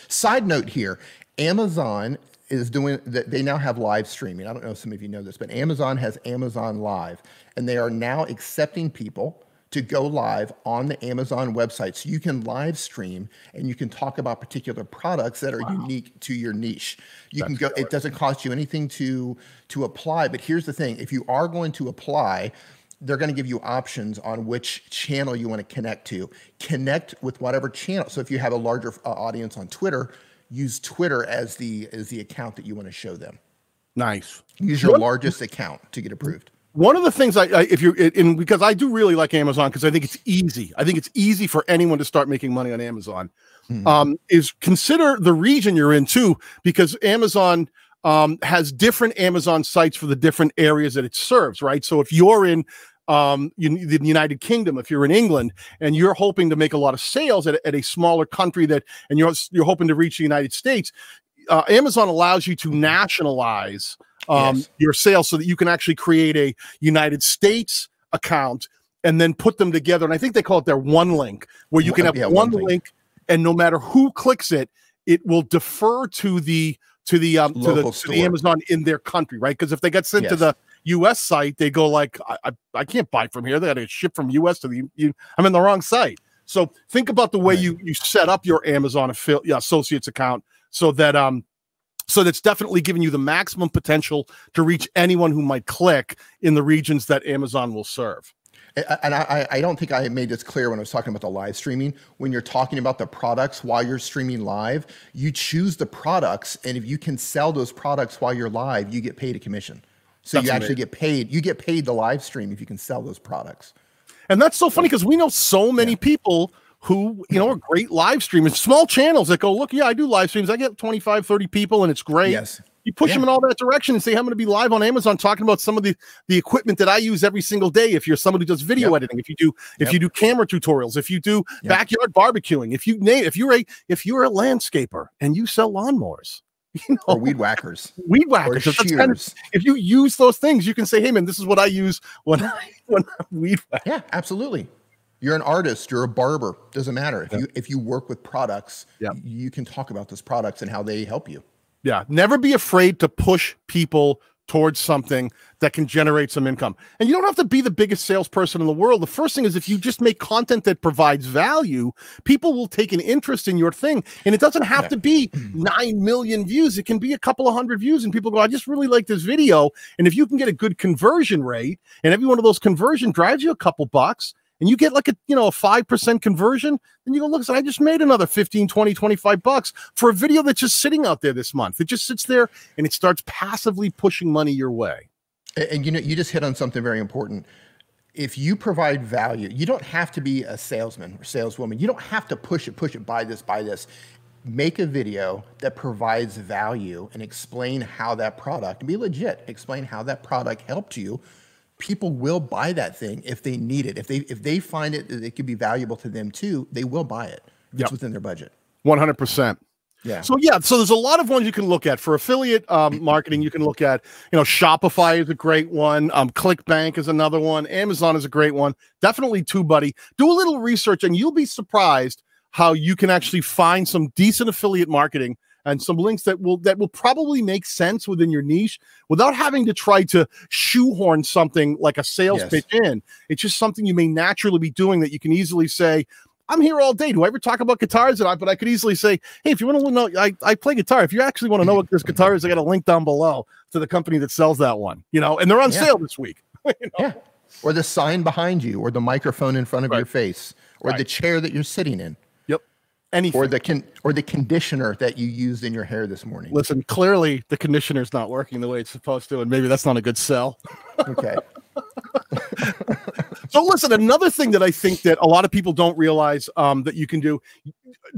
side note here, Amazon is doing that. They now have live streaming. I don't know if some of you know this, but Amazon has Amazon Live, and they are now accepting people to go live on the Amazon website. So you can live stream and you can talk about particular products that are unique to your niche. You can go, it doesn't cost you anything to apply, but here's the thing. If you are going to apply, they're going to give you options on which channel you want to connect to. Connect with whatever channel. So if you have a larger audience on Twitter, use Twitter as the account that you want to show them. Nice. Use your largest account to get approved. One of the things because I do really like Amazon, because I think it's easy. I think it's easy for anyone to start making money on Amazon. Is consider the region you're in too, because Amazon has different Amazon sites for the different areas that it serves, right? So if you're in the United Kingdom, if you're in England and you're hoping to make a lot of sales at a smaller country and you're hoping to reach the United States, Amazon allows you to nationalize your sales so that you can actually create a United States account and then put them together. And I think they call it their one link, where you can have one link, and no matter who clicks it, it will defer to the Amazon in their country, right? Because if they get sent to the US site, they go like, I can't buy from here. They got to ship from US to I'm in the wrong site. So think about the way you set up your Amazon associates account so that so that's definitely giving you the maximum potential to reach anyone who might click in the regions that Amazon will serve. And I don't think I made this clear when I was talking about the live streaming. When you're talking about the products while you're streaming live, you choose the products, and if you can sell those products while you're live, you get paid a commission. So you actually get paid. You get paid the live stream if you can sell those products. And that's so funny, because we know so many people who, are great live streamers, small channels that go, look, I do live streams. I get 25, 30 people and it's great. Yes. You push them in all that direction and say, I'm going to be live on Amazon talking about some of the equipment that I use every single day. If you're somebody who does video editing, if you do camera tutorials, if you do backyard barbecuing, if you're a landscaper and you sell lawnmowers, or weed whackers, or shears. If you use those things, you can say, hey man, this is what I use when I weed whack. Yeah, absolutely. You're an artist, you're a barber, doesn't matter. If you work with products, you can talk about those products and how they help you. Yeah, never be afraid to push people towards something that can generate some income. And you don't have to be the biggest salesperson in the world. The first thing is, if you just make content that provides value, people will take an interest in your thing. And it doesn't have to be 9 million views. It can be a couple of hundred views and people go, I just really like this video. And if you can get a good conversion rate, and every one of those conversion drives you a couple bucks, and you get like a 5% conversion, then you go, look, I just made another 15, 20, 25 bucks for a video that's just sitting out there this month. It just sits there and it starts passively pushing money your way. And you just hit on something very important. If you provide value, you don't have to be a salesman or saleswoman. You don't have to push it, buy this, buy this. make a video that provides value and explain how that product, be legit, explain how that product helped you. People will buy that thing if they need it. If they find it that it could be valuable to them too, they will buy it. If it's within their budget. 100%. Yeah. So so there's a lot of ones you can look at for affiliate marketing. You can look at, Shopify is a great one. ClickBank is another one. Amazon is a great one. Definitely TubeBuddy. Do a little research and you'll be surprised how you can actually find some decent affiliate marketing and some links that will probably make sense within your niche without having to try to shoehorn something like a sales pitch in. It's just something you may naturally be doing that you can easily say, I'm here all day. Do I ever talk about guitars? But I could easily say, hey, if you want to know, I play guitar. If you actually want to know what this guitar is, I got a link down below to the company that sells that one, and they're on sale this week. Yeah. Or the sign behind you, or the microphone in front of your face, or the chair that you're sitting in. Yep. Anything. Or the conditioner that you used in your hair this morning. Listen, clearly the conditioner's not working the way it's supposed to, and maybe that's not a good sell. Okay. So listen, another thing that I think that a lot of people don't realize that you can do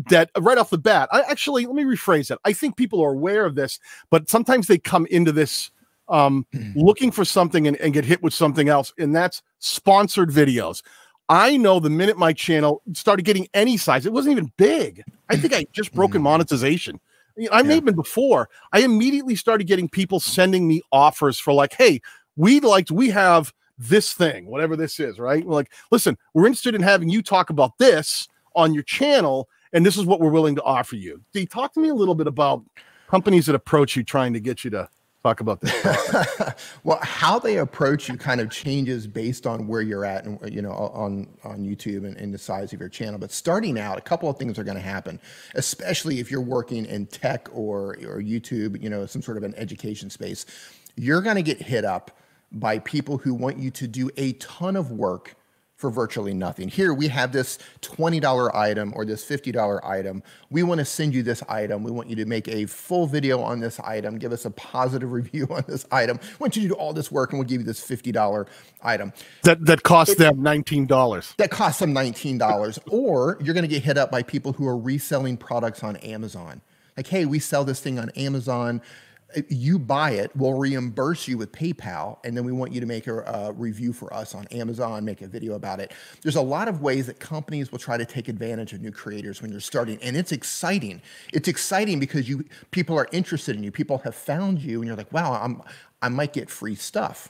that right off the bat, let me rephrase it. I think people are aware of this, but sometimes they come into this looking for something and get hit with something else, and that's sponsored videos. I know the minute my channel started getting any size, it wasn't even big. I think I just broken monetization. I may have been before. I immediately started getting people sending me offers for like, hey, we have this thing, whatever this is, right? We're like, listen, we're interested in having you talk about this on your channel, and this is what we're willing to offer you. Dee, talk to me a little bit about companies that approach you trying to get you to talk about this. Well, how they approach you kind of changes based on where you're at and on YouTube and the size of your channel. But starting out, a couple of things are going to happen, especially if you're working in tech or YouTube, some sort of an education space. You're going to get hit up by people who want you to do a ton of work for virtually nothing. Here we have this $20 item or this $50 item. We want to send you this item. We want you to make a full video on this item, give us a positive review on this item. We want you to do all this work and we'll give you this $50 item. That costs them $19. That costs them $19. Or you're going to get hit up by people who are reselling products on Amazon. Like, hey, we sell this thing on Amazon. You buy it, we'll reimburse you with PayPal, and then we want you to make a review for us on Amazon, make a video about it. There's a lot of ways that companies will try to take advantage of new creators when you're starting, and it's exciting. It's exciting because people are interested in you. People have found you, and you're like, wow, I might get free stuff.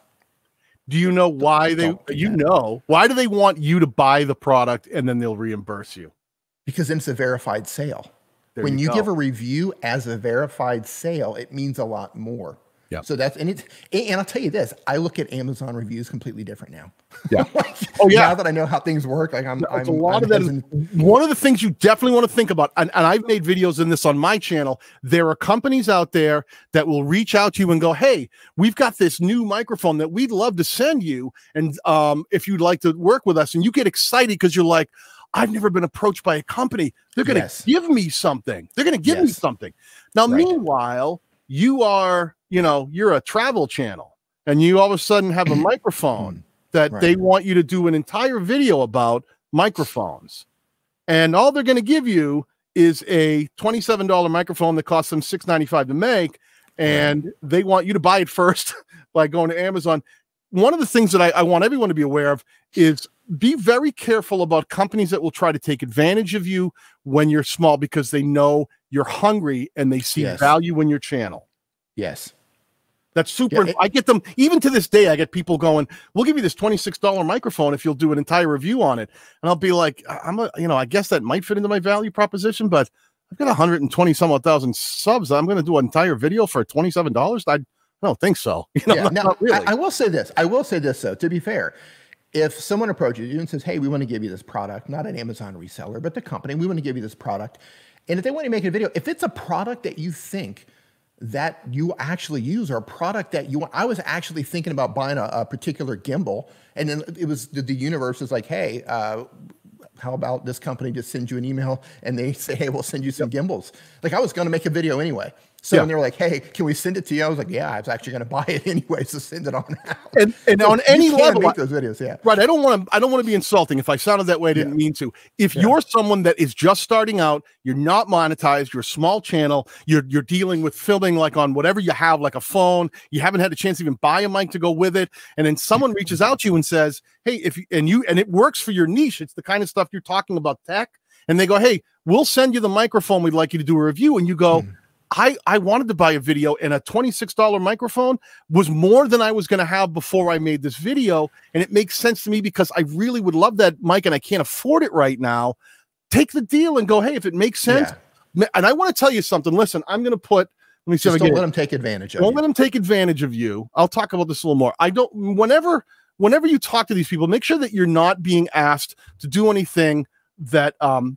Do you know why why do they want you to buy the product and then they'll reimburse you? Because then it's a verified sale. When you give a review as a verified sale, it means a lot more. Yeah. So and I'll tell you this, I look at Amazon reviews completely different now. Yeah. Now that I know how things work, like one of the things you definitely want to think about, and I've made videos in this on my channel. There are companies out there that will reach out to you and go, hey, we've got this new microphone that we'd love to send you. And if you'd like to work with us, and you get excited because you're like, I've never been approached by a company. They're going to give me something. They're going to give me something. Now, meanwhile, you're a travel channel and you all of a sudden have a microphone that they want you to do an entire video about microphones. And all they're going to give you is a $27 microphone that costs them $6.95 to make. And they want you to buy it first by going to Amazon. One of the things that I want everyone to be aware of is be very careful about companies that will try to take advantage of you when you're small because they know you're hungry and they see value in your channel. Yes. That's super. I get them, even to this day, I get people going, we'll give you this $26 microphone if you'll do an entire review on it. And I'll be like, I guess that might fit into my value proposition, but I've got 120 some odd thousand subs. I'm going to do an entire video for $27. I don't think so. Not really. I will say this. Though, to be fair, if someone approaches you and says, hey, we want to give you this product, not an Amazon reseller, but the company, we want to give you this product. And if they want to make a video, if it's a product that you think that you actually use or a product that you want, I was actually thinking about buying a particular gimbal. And then it was the universe is like, hey, how about this company just sends you an email and they say, hey, we'll send you some gimbals. Like I was going to make a video anyway. So Yeah. when they're like, hey, can we send it to you? I was like, yeah, I was actually going to buy it anyway, so send it on out. And So on any you can level, make those videos, yeah. right. I don't want to be insulting. If I sounded that way, I didn't mean to. If you're someone that is just starting out, you're not monetized, you're a small channel, you're dealing with filming like on whatever you have, like a phone, you haven't had a chance to even buy a mic to go with it, and then someone reaches out to you and says, hey, and it works for your niche, it's the kind of stuff you're talking about, tech, and they go, hey, we'll send you the microphone, we'd like you to do a review, and you go, I wanted to buy a video, and a $26 microphone was more than I was going to have before I made this video. And it makes sense to me because I really would love that mic and I can't afford it right now. Take the deal and go, hey, if it makes sense. Yeah. And I want to tell you something. Listen, I'm going to put, let me see. Just don't let them take advantage of you. Don't let them take advantage of you. I'll talk about this a little more. Whenever you talk to these people, make sure that you're not being asked to do anything that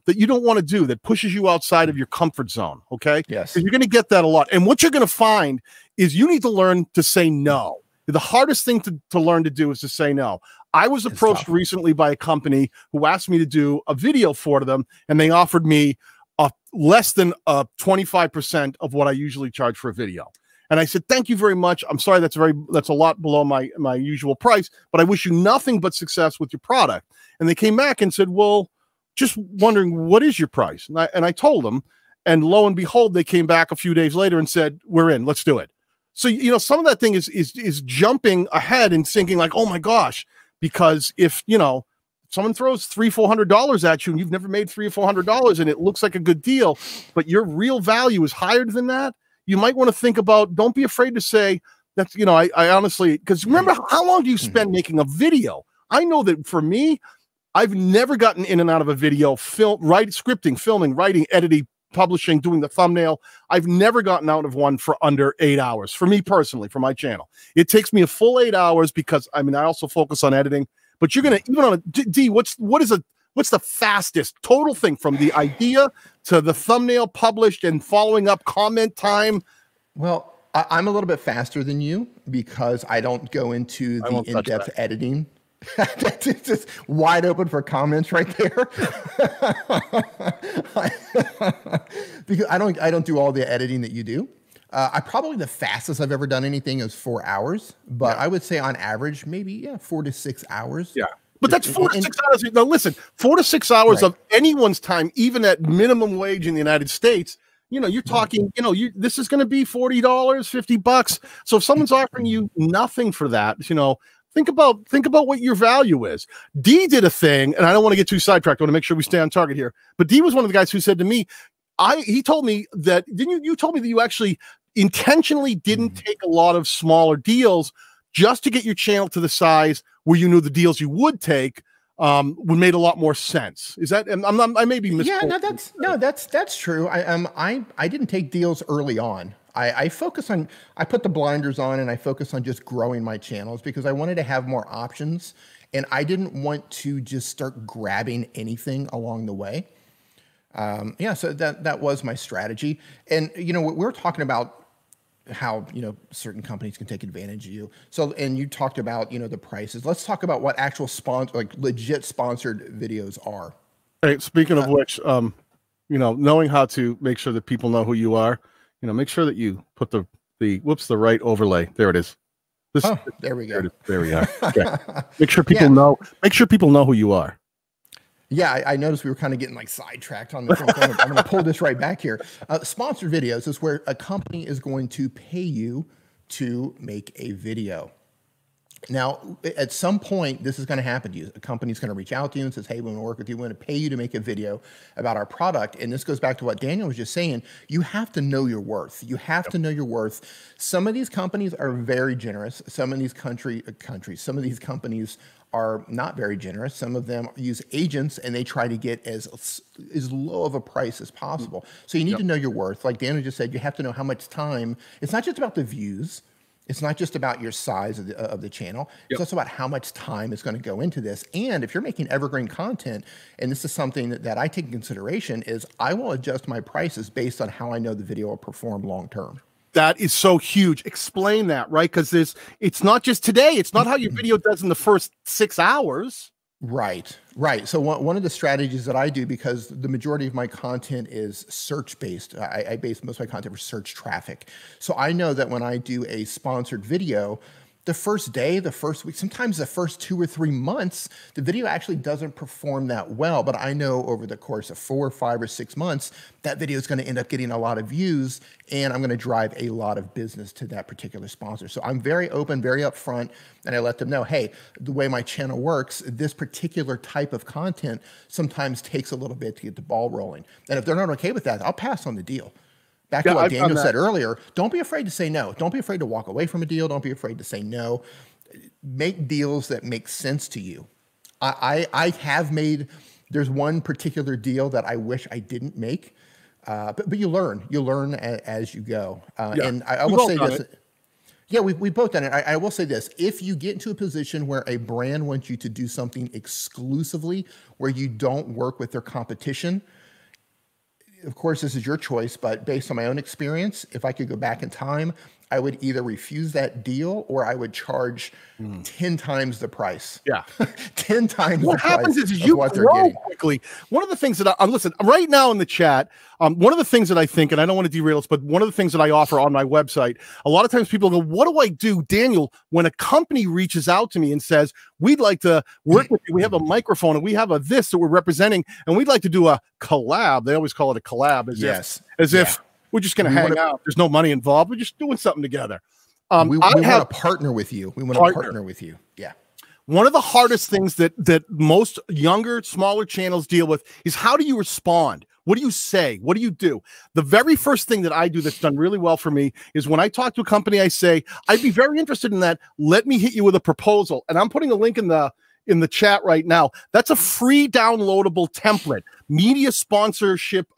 you don't want to do, that pushes you outside of your comfort zone. Okay. Yes. You're going to get that a lot. And what you're going to find is you need to learn to say no. The hardest thing to learn to do is to say no. I was approached recently by a company who asked me to do a video for them, and they offered me less than 25% of what I usually charge for a video. And I said, thank you very much. I'm sorry, that's a lot below my usual price, but I wish you nothing but success with your product. And they came back and said, well, just wondering, what is your price? And I told them, and lo and behold, they came back a few days later and said, we're in, let's do it. So, some of that thing is jumping ahead and thinking like, oh my gosh, because if, someone throws $300-400 at you and you've never made $300 or $400 and it looks like a good deal, but your real value is higher than that, you might want to think about, don't be afraid to say that's, I honestly, because remember, how long do you spend making a video? I know that for me, I've never gotten in and out of a video, scripting, filming, writing, editing, publishing, doing the thumbnail. I've never gotten out of one for under 8 hours. For me personally, for my channel, it takes me a full 8 hours because I also focus on editing. But you're gonna, even on a D, what's the fastest total thing from the idea to the thumbnail published and following up, comment time? Well, I'm a little bit faster than you because I don't go into the in-depth editing. That's just wide open for comments right there. Because I don't do all the editing that you do. I probably the fastest I've ever done anything is 4 hours, but I would say on average maybe 4 to 6 hours. Yeah, but that's 4 to 6 hours. Now listen, 4 to 6 hours of anyone's time, even at minimum wage in the United States. You're talking. This is going to be $40, $50. So if someone's offering you nothing for that, think about what your value is. Dee did a thing, and I don't want to get too sidetracked. I want to make sure we stay on target here. But Dee was one of the guys who said to me, he told me that, you told me that you actually intentionally didn't take a lot of smaller deals just to get your channel to the size where you knew the deals you would take would made a lot more sense. Is that, I may be misquoting. Yeah, that's true. I didn't take deals early on. I put the blinders on and I focus on just growing my channels because I wanted to have more options and I didn't want to just start grabbing anything along the way. So that was my strategy. And, we're talking about how, certain companies can take advantage of you. So, and you talked about, the prices. Let's talk about what actual legit sponsored videos are. Hey, speaking of which, knowing how to make sure that people know who you are, make sure that you put the right overlay. There it is. There we go. There we are. Okay. Make sure people know. Make sure people know who you are. Yeah, I noticed we were kind of getting like sidetracked on this. I'm going to pull this right back here. Sponsored videos is where a company is going to pay you to make a video. Now, at some point, this is going to happen to you. A company's going to reach out to you and says, hey, we want to work with you. We want to pay you to make a video about our product. And this goes back to what Daniel was just saying. You have to know your worth. You have to know your worth. Some of these companies are very generous. Some of these some of these companies are not very generous. Some of them use agents and they try to get as low of a price as possible. So you need to know your worth. Like Daniel just said, you have to know how much time. It's not just about the views. It's not just about your size of the channel. It's also about how much time is going to go into this. And if you're making evergreen content, and this is something that I take in consideration, is I will adjust my prices based on how I know the video will perform long term. That is so huge. Explain that, right? Because it's not just today. It's not how your video does in the first 6 hours. Right, right. So one of the strategies that I do, because the majority of my content is search-based, I base most of my content for search traffic. So I know that when I do a sponsored video, the first day, the first week, sometimes the first 2 or 3 months, the video actually doesn't perform that well. But I know over the course of 4 or 5 or 6 months, that video is going to end up getting a lot of views, and I'm going to drive a lot of business to that particular sponsor. So I'm very open, very upfront, and I let them know, hey, the way my channel works, this particular type of content sometimes takes a little bit to get the ball rolling. And if they're not okay with that, I'll pass on the deal. Back to what Daniel said earlier, don't be afraid to say no. Don't be afraid to walk away from a deal. Don't be afraid to say no. Make deals that make sense to you. I have made, there's one particular deal that I wish I didn't make, but you learn as you go. And I will say this. Yeah, we've both done it. I will say this. If you get into a position where a brand wants you to do something exclusively, where you don't work with their competition, of course, this is your choice, but based on my own experience, if I could go back in time, I would either refuse that deal or I would charge 10 times the price. Yeah. 10 times what the price happens is you grow quickly. One of the things that listen, right now in the chat, one of the things that I think, and I don't want to derail this, but one of the things that I offer on my website, a lot of times people go, what do I do, Daniel, when a company reaches out to me and says, we'd like to work with you. We have a microphone and we have a this that we're representing, and we'd like to do a collab. They always call it a collab as if we're just going to hang out. There's no money involved. We're just doing something together. We want to partner with you. We want to partner with you. Yeah. One of the hardest things that most younger, smaller channels deal with is how do you respond? What do you say? What do you do? The very first thing that I do that's done really well for me is when I talk to a company, I say, I'd be very interested in that. Let me hit you with a proposal. And I'm putting a link in the chat right now. That's a free downloadable template, media sponsorship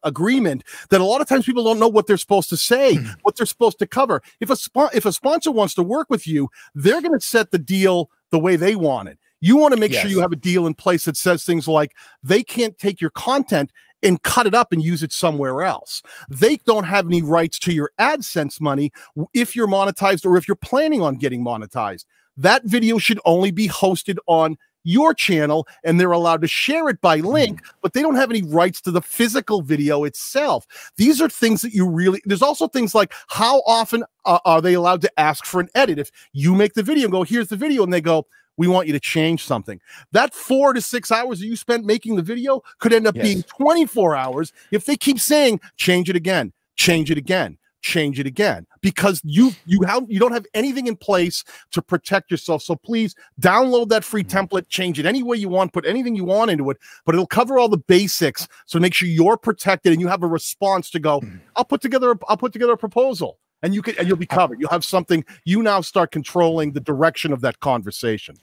agreement that a lot of times people don't know what they're supposed to say, what they're supposed to cover. If a sponsor wants to work with you, they're going to set the deal the way they want it. You want to make sure you have a deal in place that says things like they can't take your content and cut it up and use it somewhere else. They don't have any rights to your AdSense money if you're monetized or if you're planning on getting monetized. That video should only be hosted on your channel, and they're allowed to share it by link, but they don't have any rights to the physical video itself. These are things that you really, there's also things like how often are they allowed to ask for an edit? If you make the video and go, here's the video, and they go, we want you to change something. That 4 to 6 hours that you spent making the video could end up being 24 hours if they keep saying, change it again, change it again, change it again, because you don't have anything in place to protect yourself. So please download that free template, change it any way you want, put anything you want into it, but it'll cover all the basics. So make sure you're protected and you have a response to go, I'll put together a proposal, and you'll be covered. You'll have something. You now start controlling the direction of that conversation.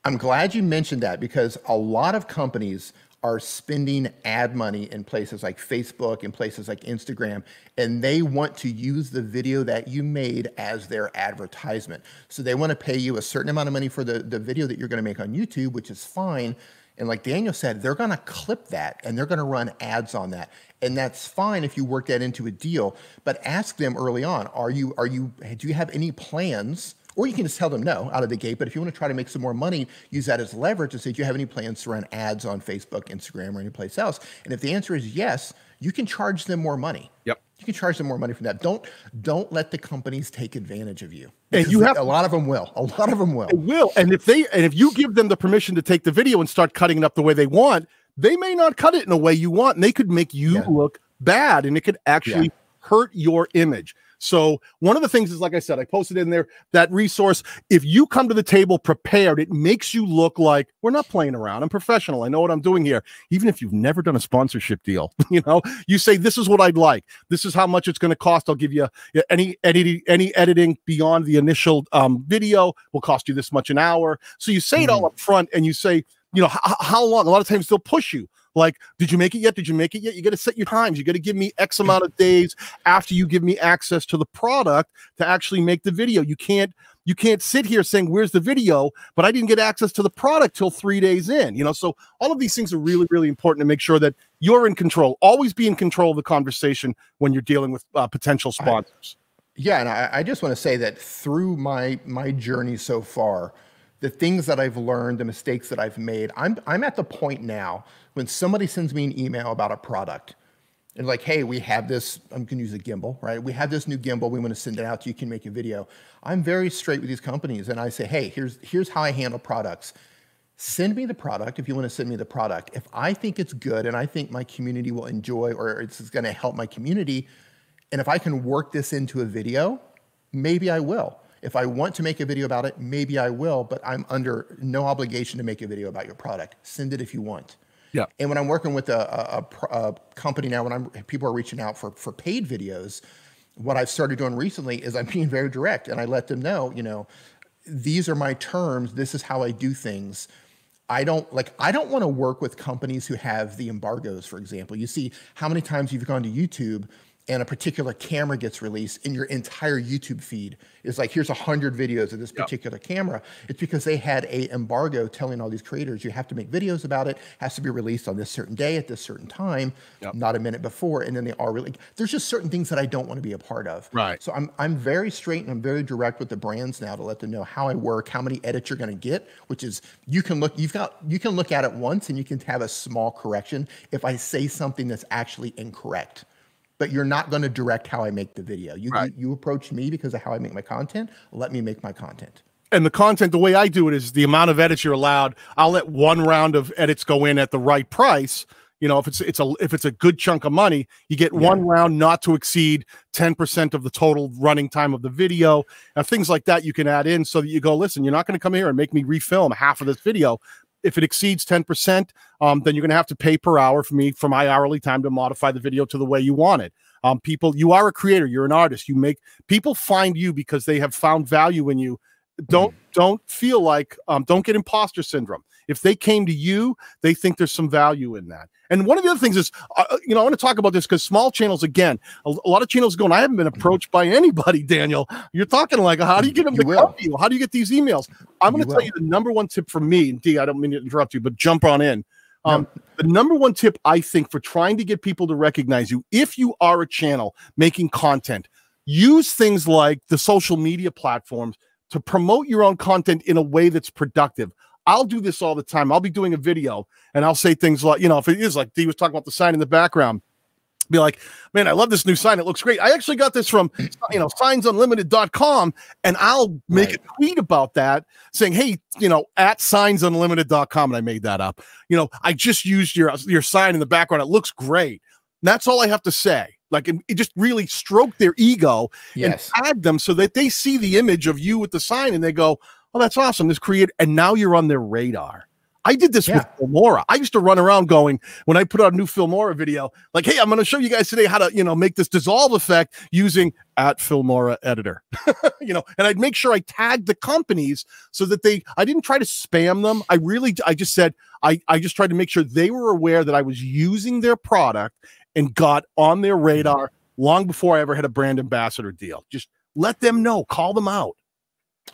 I'm glad you mentioned that, because a lot of companies are spending ad money in places like Facebook and places like Instagram, and they want to use the video that you made as their advertisement. So they want to pay you a certain amount of money for the video that you're going to make on YouTube, which is fine. And like Daniel said, they're going to clip that and they're going to run ads on that. And that's fine if you work that into a deal, but ask them early on, do you have any plans? Or you can just tell them no out of the gate. But if you want to try to make some more money, use that as leverage to say, do you have any plans to run ads on Facebook, Instagram, or any place else? And if the answer is yes, you can charge them more money. Yep. You can charge them more money for that. Don't let the companies take advantage of you. And you have a lot of them will. A lot of them will. They will. And if you give them the permission to take the video and start cutting it up the way they want, they may not cut it in a way you want, and they could make you look bad, and it could actually hurt your image. So one of the things is, like I said, I posted in there that resource. If you come to the table prepared, it makes you look like we're not playing around. I'm professional. I know what I'm doing here. Even if you've never done a sponsorship deal, you say, this is what I'd like. This is how much it's going to cost. I'll give you any editing beyond the initial video will cost you this much an hour. So you say it all up front, and you say, how long? A lot of times they'll push you. Like, did you make it yet? Did you make it yet? You got to set your times. You got to give me X amount of days after you give me access to the product to actually make the video. You can't sit here saying, where's the video? But I didn't get access to the product till 3 days in, so all of these things are really, really important to make sure that you're in control. Always be in control of the conversation when you're dealing with potential sponsors. And I just want to say that through my journey so far, the things that I've learned, the mistakes that I've made. I'm at the point now when somebody sends me an email about a product and like, hey, we have this, I'm going to use a gimbal, right? We have this new gimbal. We want to send it out to you. You can make a video. I'm very straight with these companies. And I say, hey, here's how I handle products. Send me the product if you want to send me the product. If I think it's good and I think my community will enjoy or it's going to help my community, and if I can work this into a video, maybe I will. If I want to make a video about it, maybe I will, but I'm under no obligation to make a video about your product. Send it if you want. Yeah. And when I'm working with a company now, when people are reaching out for paid videos, what I've started doing recently is I'm being very direct and I let them know, you know, these are my terms. This is how I do things. I don't want to work with companies who have the embargoes, for example. You see how many times you've gone to YouTube and a particular camera gets released and your entire YouTube feed is like, here's 100 videos of this particular camera. It's because they had a embargo telling all these creators, you have to make videos about it, has to be released on this certain day at this certain time, not a minute before. And then they are really, there's just certain things that I don't want to be a part of. Right. So I'm very straight and I'm very direct with the brands now to let them know how I work, how many edits you're going to get, which is you can look at it once and you can have a small correction if I say something that's actually incorrect. But you're not going to direct how I make the video. You approach me because of how I make my content. Let me make my content. And the content, the way I do it is the amount of edits you're allowed. I'll let one round of edits go in at the right price. You know, if it's a good chunk of money, you get one round not to exceed 10% of the total running time of the video. And things like that you can add in so that you go, listen, you're not going to come here and make me refilm half of this video. If it exceeds 10%, then you're going to have to pay per hour for my hourly time to modify the video to the way you want it. You are a creator. You're an artist. People find you because they have found value in you. Don't feel like, don't get imposter syndrome. If they came to you, they think there's some value in that. And one of the other things is, I want to talk about this because small channels, again, a lot of channels going, I haven't been approached by anybody, Daniel. You're talking like, how do you get them to come to you? How do you get these emails? I'm going to tell you the number one tip from me, and Dee, I don't mean to interrupt you, but jump on in. The number one tip, I think, for trying to get people to recognize you, if you are a channel making content, use things like the social media platforms to promote your own content in a way that's productive. I'll do this all the time. I'll be doing a video and I'll say things like, if it is like Dee was talking about the sign in the background, be like, man, I love this new sign. It looks great. I actually got this from, signsunlimited.com, and I'll make a tweet about that saying, hey, at signsunlimited.com. And I made that up. I just used your sign in the background. It looks great. And that's all I have to say. Like, it just really stroke their ego and tag them so that they see the image of you with the sign and they go, oh, that's awesome. This creator, and now you're on their radar. I did this with Filmora. I used to run around going, when I put out a new Filmora video, like, hey, I'm going to show you guys today how to, make this dissolve effect using at Filmora editor, and I'd make sure I tagged the companies so that I didn't try to spam them. I just said, I just tried to make sure they were aware that I was using their product and got on their radar long before I ever had a brand ambassador deal. Just let them know, call them out.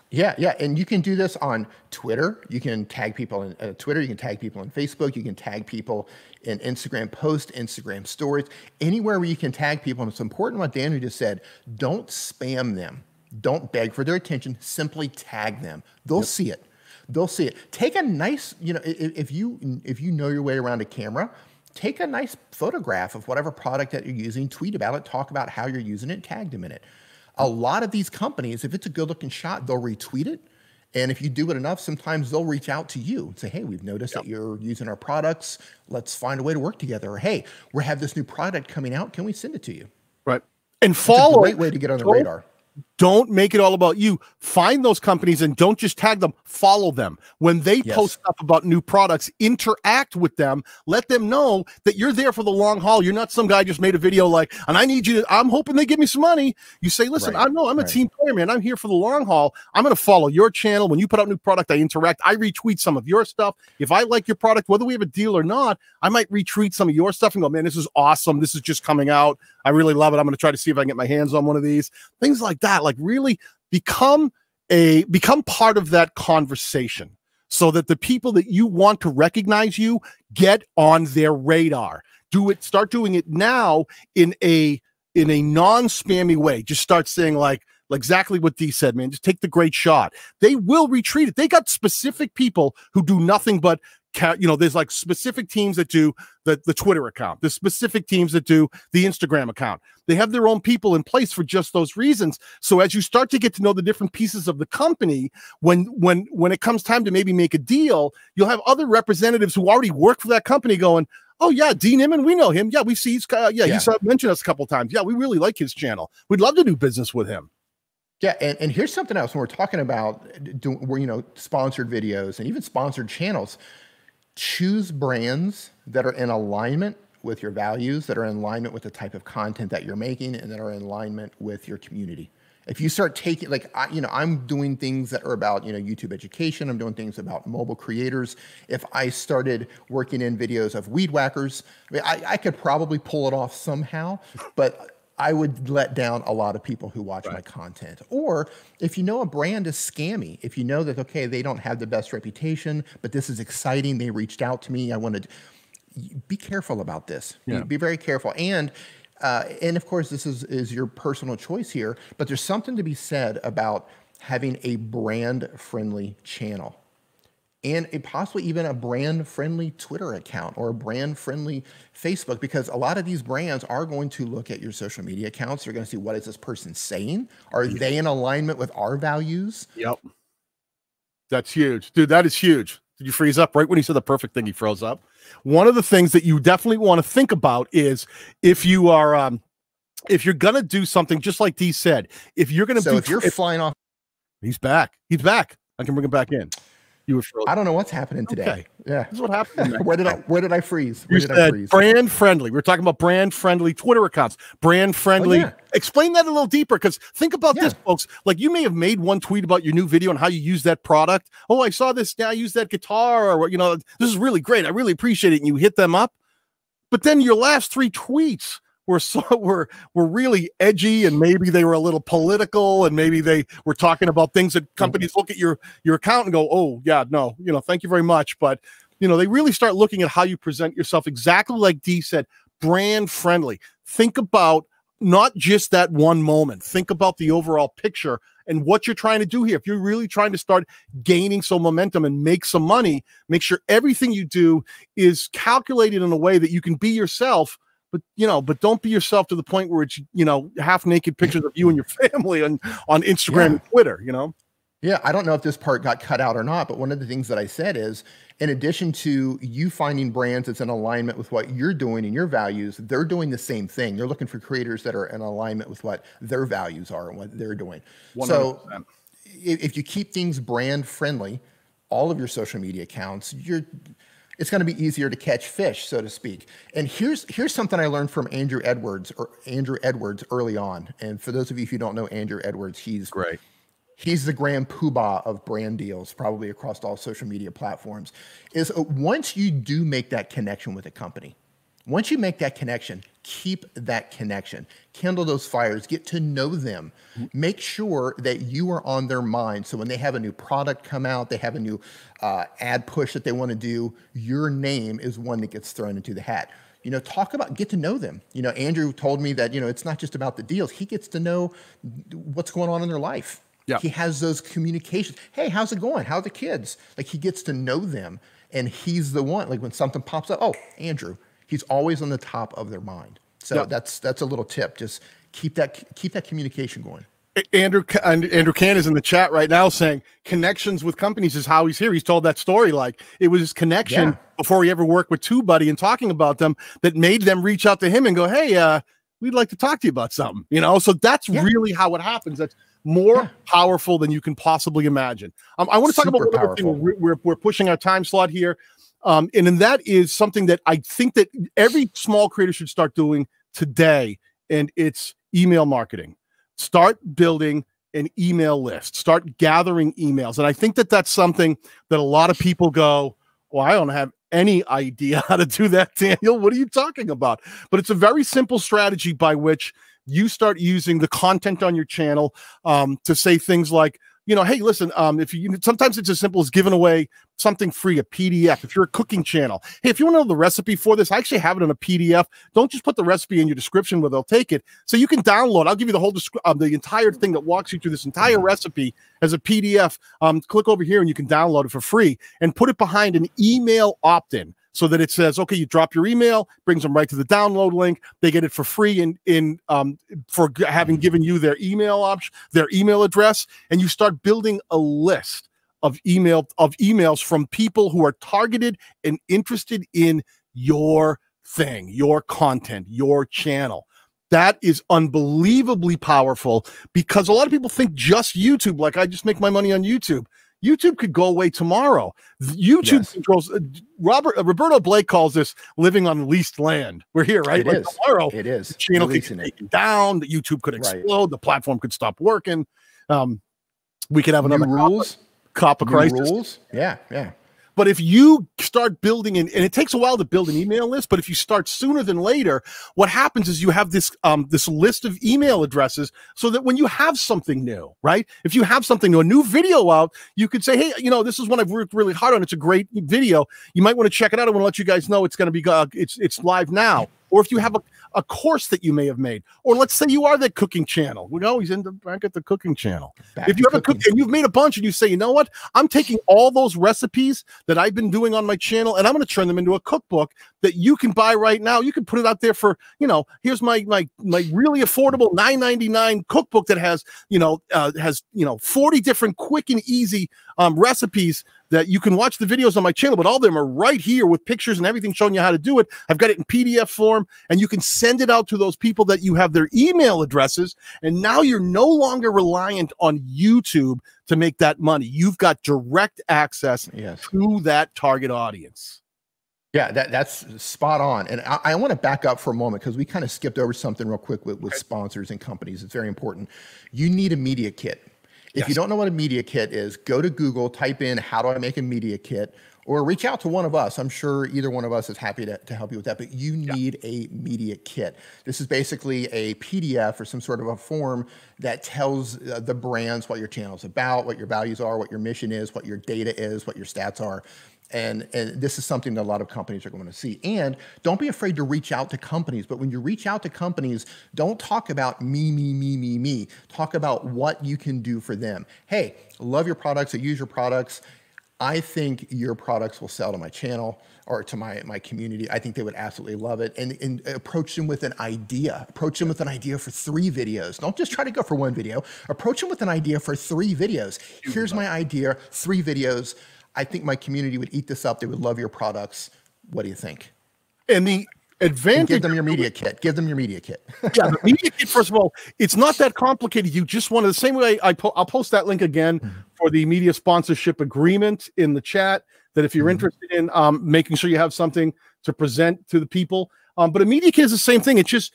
Yeah. And you can do this on Twitter. You can tag people in Twitter. You can tag people on Facebook. You can tag people in Instagram posts, Instagram stories, anywhere where you can tag people. And it's important what Daniel just said. Don't spam them. Don't beg for their attention. Simply tag them. They'll see it. They'll see it. Take a nice, if you know your way around a camera, take a nice photograph of whatever product that you're using, tweet about it, talk about how you're using it, tag them in it. A lot of these companies, if it's a good looking shot, they'll retweet it. And if you do it enough, sometimes they'll reach out to you and say, hey, we've noticed that you're using our products. Let's find a way to work together. Or, hey, we have this new product coming out. Can we send it to you? Right. And follow. It's a great way to get on the radar. Don't make it all about you. Find those companies and don't just tag them. Follow them. When they post stuff about new products, interact with them. Let them know that you're there for the long haul. You're not some guy just made a video like, and I need you to, I'm hoping they give me some money. You say, listen, I'm a team player, man. I'm here for the long haul. I'm going to follow your channel. When you put out new product, I interact. I retweet some of your stuff. If I like your product, whether we have a deal or not, I might retweet some of your stuff and go, man, this is awesome. This is just coming out. I really love it. I'm going to try to see if I can get my hands on one of these. Things like that. Like, really become part of that conversation so that the people that you want to recognize you get on their radar. Start doing it now in a non-spammy way. Just start saying like exactly what Dee said, man. Just take the great shot. They will retreat it. They got specific people who do nothing but, there's like specific teams that do the Twitter account. There's specific teams that do the Instagram account. They have their own people in place for just those reasons. So as you start to get to know the different pieces of the company, when it comes time to maybe make a deal, you'll have other representatives who already work for that company going, oh yeah, Dean Inman, we know him. Yeah, we see he's he's mentioned us a couple of times. Yeah, we really like his channel. We'd love to do business with him. Yeah, and here's something else when we're talking about sponsored videos and even sponsored channels. Choose brands that are in alignment with your values, that are in alignment with the type of content that you're making, and that are in alignment with your community. If you start taking, like, I'm doing things that are about, YouTube education. I'm doing things about mobile creators. If I started working in videos of weed whackers, I mean, I could probably pull it off somehow, but I would let down a lot of people who watch my content. Or if you know a brand is scammy, if you know that, okay, they don't have the best reputation, but this is exciting, they reached out to me, I wanted, be careful about this. Yeah. Be very careful. And of course, this is your personal choice here, but there's something to be said about having a brand-friendly channel and possibly even a brand-friendly Twitter account or a brand-friendly Facebook, because a lot of these brands are going to look at your social media accounts. They're going to see, what is this person saying? Are they in alignment with our values? Yep. That's huge. Dude, that is huge. Did you freeze up right when he said the perfect thing? He froze up. One of the things that you definitely want to think about is if you are, if you're going to do something, just like Dee said, if you're going to if you're flying off. He's back. He's back. I can bring him back in. You were frozen. I don't know what's happening today. Okay. Yeah. This is what happened. Where did I freeze? You said brand friendly. We're talking about brand friendly Twitter accounts, brand friendly. Oh, yeah. Explain that a little deeper, because think about this, folks. Like, you may have made one tweet about your new video and how you use that product. Oh, I saw this. Now I use that guitar, or, this is really great. I really appreciate it. And you hit them up. But then your last 3 tweets were really edgy, and maybe they were a little political, and maybe they were talking about things that companies look at your account and go, oh yeah, no, thank you very much. But they really start looking at how you present yourself, exactly like Dee said, brand friendly. Think about not just that one moment. Think about the overall picture and what you're trying to do here. If you're really trying to start gaining some momentum and make some money, make sure everything you do is calculated in a way that you can be yourself. But don't be yourself to the point where it's, half naked pictures of you and your family on Instagram and Twitter, Yeah, I don't know if this part got cut out or not, but one of the things that I said is, in addition to you finding brands that's in alignment with what you're doing and your values, they're doing the same thing. They're looking for creators that are in alignment with what their values are and what they're doing. 100%. So if you keep things brand friendly, all of your social media accounts, it's going to be easier to catch fish, so to speak. And here's something I learned from Andrew Edwards early on. And for those of you who don't know Andrew Edwards, he's great. He's the grand poobah of brand deals, probably across all social media platforms. Is once you do make that connection with a company, once you make that connection, keep that connection. Kindle those fires. Get to know them. Make sure that you are on their mind. So when they have a new product come out, they have a new ad push that they want to do, your name is one that gets thrown into the hat. Get to know them. Andrew told me that, it's not just about the deals. He gets to know what's going on in their life. Yeah. He has those communications. Hey, how's it going? How are the kids? Like, he gets to know them, and he's the one, like, when something pops up, oh, Andrew, he's always on the top of their mind. So that's a little tip. Just keep that communication going. Andrew Can is in the chat right now saying connections with companies is how he's here. He's told that story. Like, it was his connection before he ever worked with TubeBuddy and talking about them that made them reach out to him and go, hey, we'd like to talk to you about something, so that's really how it happens. That's more powerful than you can possibly imagine. I want to talk about one other thing. We're pushing our time slot here. And then that is something that I think that every small creator should start doing today. And it's email marketing. Start building an email list, start gathering emails. And I think that that's something that a lot of people go, well, I don't have any idea how to do that, Daniel. What are you talking about? But it's a very simple strategy by which you start using the content on your channel to say things like, you know, hey, listen, if you sometimes it's as simple as giving away something free, a PDF. If you're a cooking channel, hey, if you want to know the recipe for this, I actually have it in a PDF. Don't just put the recipe in your description where they'll take it. So you can download. I'll give you the whole the entire thing that walks you through this entire recipe as a PDF. Click over here and you can download it for free and put it behind an email opt-in, so that it says, okay, you drop your email, brings them right to the download link. They get it for free for having given you their email option, their email address, and you start building a list of emails from people who are targeted and interested in your thing, your content, your channel. That is unbelievably powerful, because a lot of people think just YouTube, like I just make my money on YouTube. YouTube could go away tomorrow. YouTube controls. Roberto Blake calls this living on leased land. We're here, right? It is. Tomorrow, it is. the channel could get taken down. The YouTube could explode. The platform could stop working. We could have another copper crisis. Rules. Yeah. But if you start building and it takes a while to build an email list, but if you start sooner than later, what happens is you have this this list of email addresses, so that when you have something new, right? If you have something new, a new video out, you could say, hey, you know, this is one I've worked really hard on. It's a great video. You might want to check it out. I want to let you guys know it's going to be it's live now. Or if you have a course that you may have made, or let's say you are the cooking channel. We always end up back at the cooking channel. If you have and you've made a bunch and you say, you know what, I'm taking all those recipes that I've been doing on my channel and I'm going to turn them into a cookbook that you can buy right now. You can put it out there for, you know, here's my really affordable $9.99 cookbook that has 40 different quick and easy recipes that you can watch the videos on my channel, but all of them are right here with pictures and everything showing you how to do it. I've got it in PDF form, and you can send it out to those people that you have their email addresses. And now you're no longer reliant on YouTube to make that money. You've got direct access to that target audience. Yeah, that's spot on. And I want to back up for a moment, because we kind of skipped over something real quick with sponsors and companies. It's very important. You need a media kit. If you don't know what a media kit is, go to Google, type in, how do I make a media kit? Or reach out to one of us. I'm sure either one of us is happy to help you with that, but you need a media kit. This is basically a PDF or some sort of a form that tells the brands what your channel is about, what your values are, what your mission is, what your data is, what your stats are. And this is something that a lot of companies are going to see. And don't be afraid to reach out to companies. But when you reach out to companies, don't talk about me. Talk about what you can do for them. Hey, love your products. I use your products. I think your products will sell to my channel or to my community. I think they would absolutely love it. And approach them with an idea. Approach them with an idea for 3 videos. Don't just try to go for 1 video. Approach them with an idea for 3 videos. Here's my idea, 3 videos. I think my community would eat this up. They would love your products. What do you think? And the advantage— and give them your media kit. Give them your media kit. Yeah, the media kit, first of all, it's not that complicated. You just want to— the same way I'll post that link again for the media sponsorship agreement in the chat, that if you're interested in making sure you have something to present to the people. But a media kit is the same thing. It's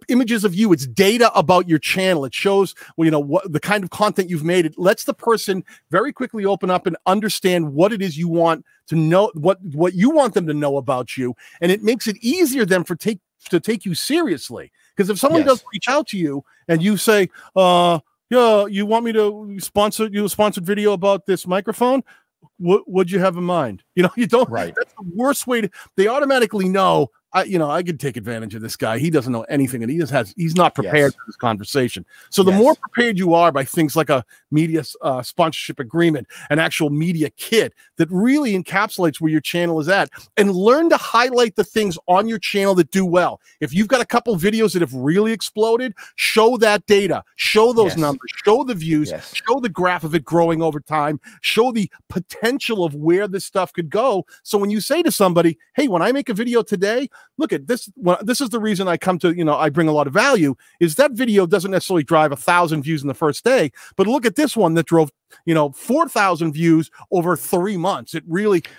images of you. It's data about your channel. It shows, what the kind of content you've made. It lets the person very quickly open up and understand what it is you want to know, what you want them to know about you. And it makes it easier then to take you seriously. Because if someone does reach out to you and you say, yeah, you want me to sponsor you a sponsored video about this microphone? What'd you have in mind? You don't. Right. That's the worst way they automatically know. I could take advantage of this guy. He doesn't know anything, and he's not prepared for this conversation. So the more prepared you are by things like a media sponsorship agreement, an actual media kit that really encapsulates where your channel is at, and learn to highlight the things on your channel that do well. If you've got a couple videos that have really exploded, show that data, show those numbers, show the views, show the graph of it growing over time, show the potential of where this stuff could go. So when you say to somebody, hey, when I make a video today, look at this. Well, this is the reason I come to, I bring a lot of value, is that video doesn't necessarily drive 1,000 views in the first day, but look at this one that drove, 4,000 views over 3 months. It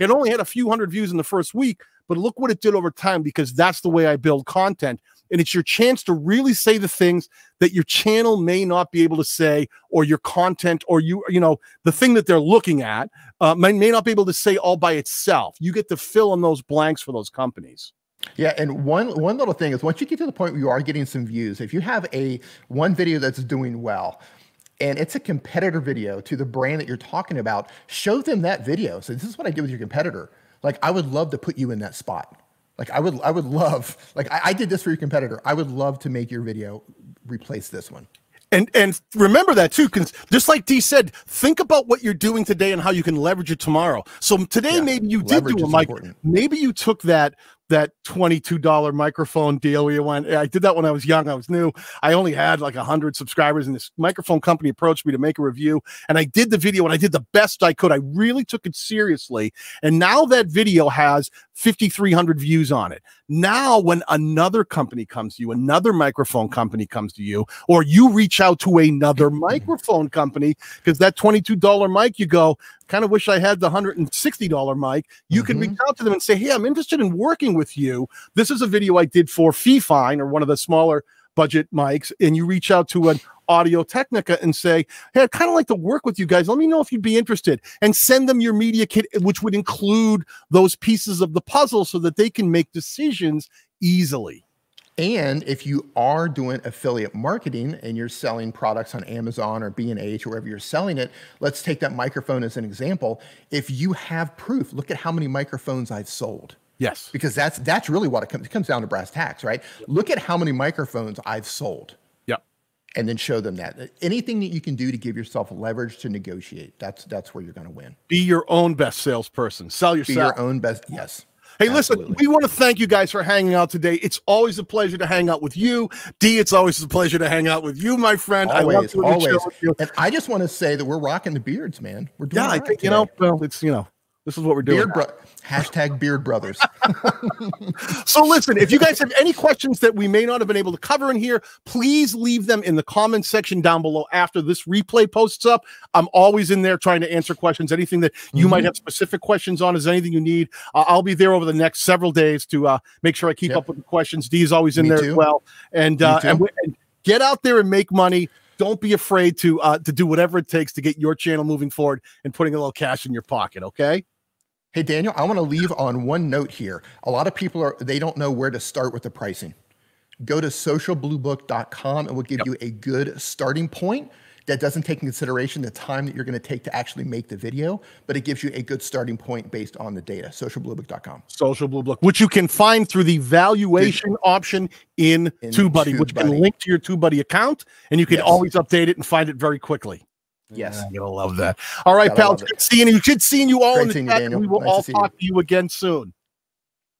only had a few hundred views in the first week, but look what it did over time, because that's the way I build content. And it's your chance to really say the things that your channel may not be able to say, or your content, or the thing that they're looking at may not be able to say all by itself. You get to fill in those blanks for those companies. Yeah, and one little thing is, once you get to the point where you are getting some views, if you have one video that's doing well, and it's a competitor video to the brand that you're talking about, show them that video. So this is what I did with your competitor. Like, I would love to put you in that spot. Like, I would love, like, I did this for your competitor. I would love to make your video replace this one. And remember that too, because just like Dee said, think about what you're doing today and how you can leverage it tomorrow. So today, maybe you did do a mic. Maybe you took that $22 microphone deal where you went, I did that when I was young. I was new. I only had like 100 subscribers, and this microphone company approached me to make a review. And I did the video, and I did the best I could. I really took it seriously. And now that video has 5,300 views on it. Now, when another company comes to you, another microphone company comes to you, or you reach out to another microphone company, because that $22 mic, you go, kind of wish I had the $160 mic. You can reach out to them and say, hey, I'm interested in working with you. This is a video I did for Fifine, or one of the smaller budget mics. And you reach out to an Audio Technica and say, hey, I'd kind of like to work with you guys. Let me know if you'd be interested, and send them your media kit, which would include those pieces of the puzzle so that they can make decisions easily. And if you are doing affiliate marketing and you're selling products on Amazon or B&H or wherever you're selling it, let's take that microphone as an example. If you have proof, look at how many microphones I've sold. Yes. Because that's really what it comes down to, brass tacks, right? Yep. Look at how many microphones I've sold. Yep. And then show them that. Anything that you can do to give yourself leverage to negotiate, that's where you're going to win. Be your own best salesperson. Sell yourself. Be your own best, yes. Hey, listen, we want to thank you guys for hanging out today. It's always a pleasure to hang out with you. Dee, it's always a pleasure to hang out with you, my friend. Always, always. And I just want to say that we're rocking the beards, man. We're doing I think, well, it's, this is what we're doing. Hashtag Beard Brothers. So listen, if you guys have any questions that we may not have been able to cover in here, please leave them in the comments section down below after this replay posts up. I'm always in there trying to answer questions. Anything that you might have specific questions on, is anything you need, I'll be there over the next several days to make sure I keep up with the questions. Dee is always in there as well. And get out there and make money. Don't be afraid to do whatever it takes to get your channel moving forward and putting a little cash in your pocket, okay? Hey, Daniel, I want to leave on one note here. A lot of people they don't know where to start with the pricing. Go to socialbluebook.com and we'll give you a good starting point that doesn't take into consideration the time that you're going to take to actually make the video, but it gives you a good starting point based on the data. Socialbluebook.com. Social Blue Book, which you can find through the valuation option in TubeBuddy, which can link to your TubeBuddy account, and you can always update it and find it very quickly. Yes. I'm going to love that. All right, pal. It's good seeing you. Good seeing you all in the chat. We will all talk to you again soon.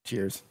Cheers.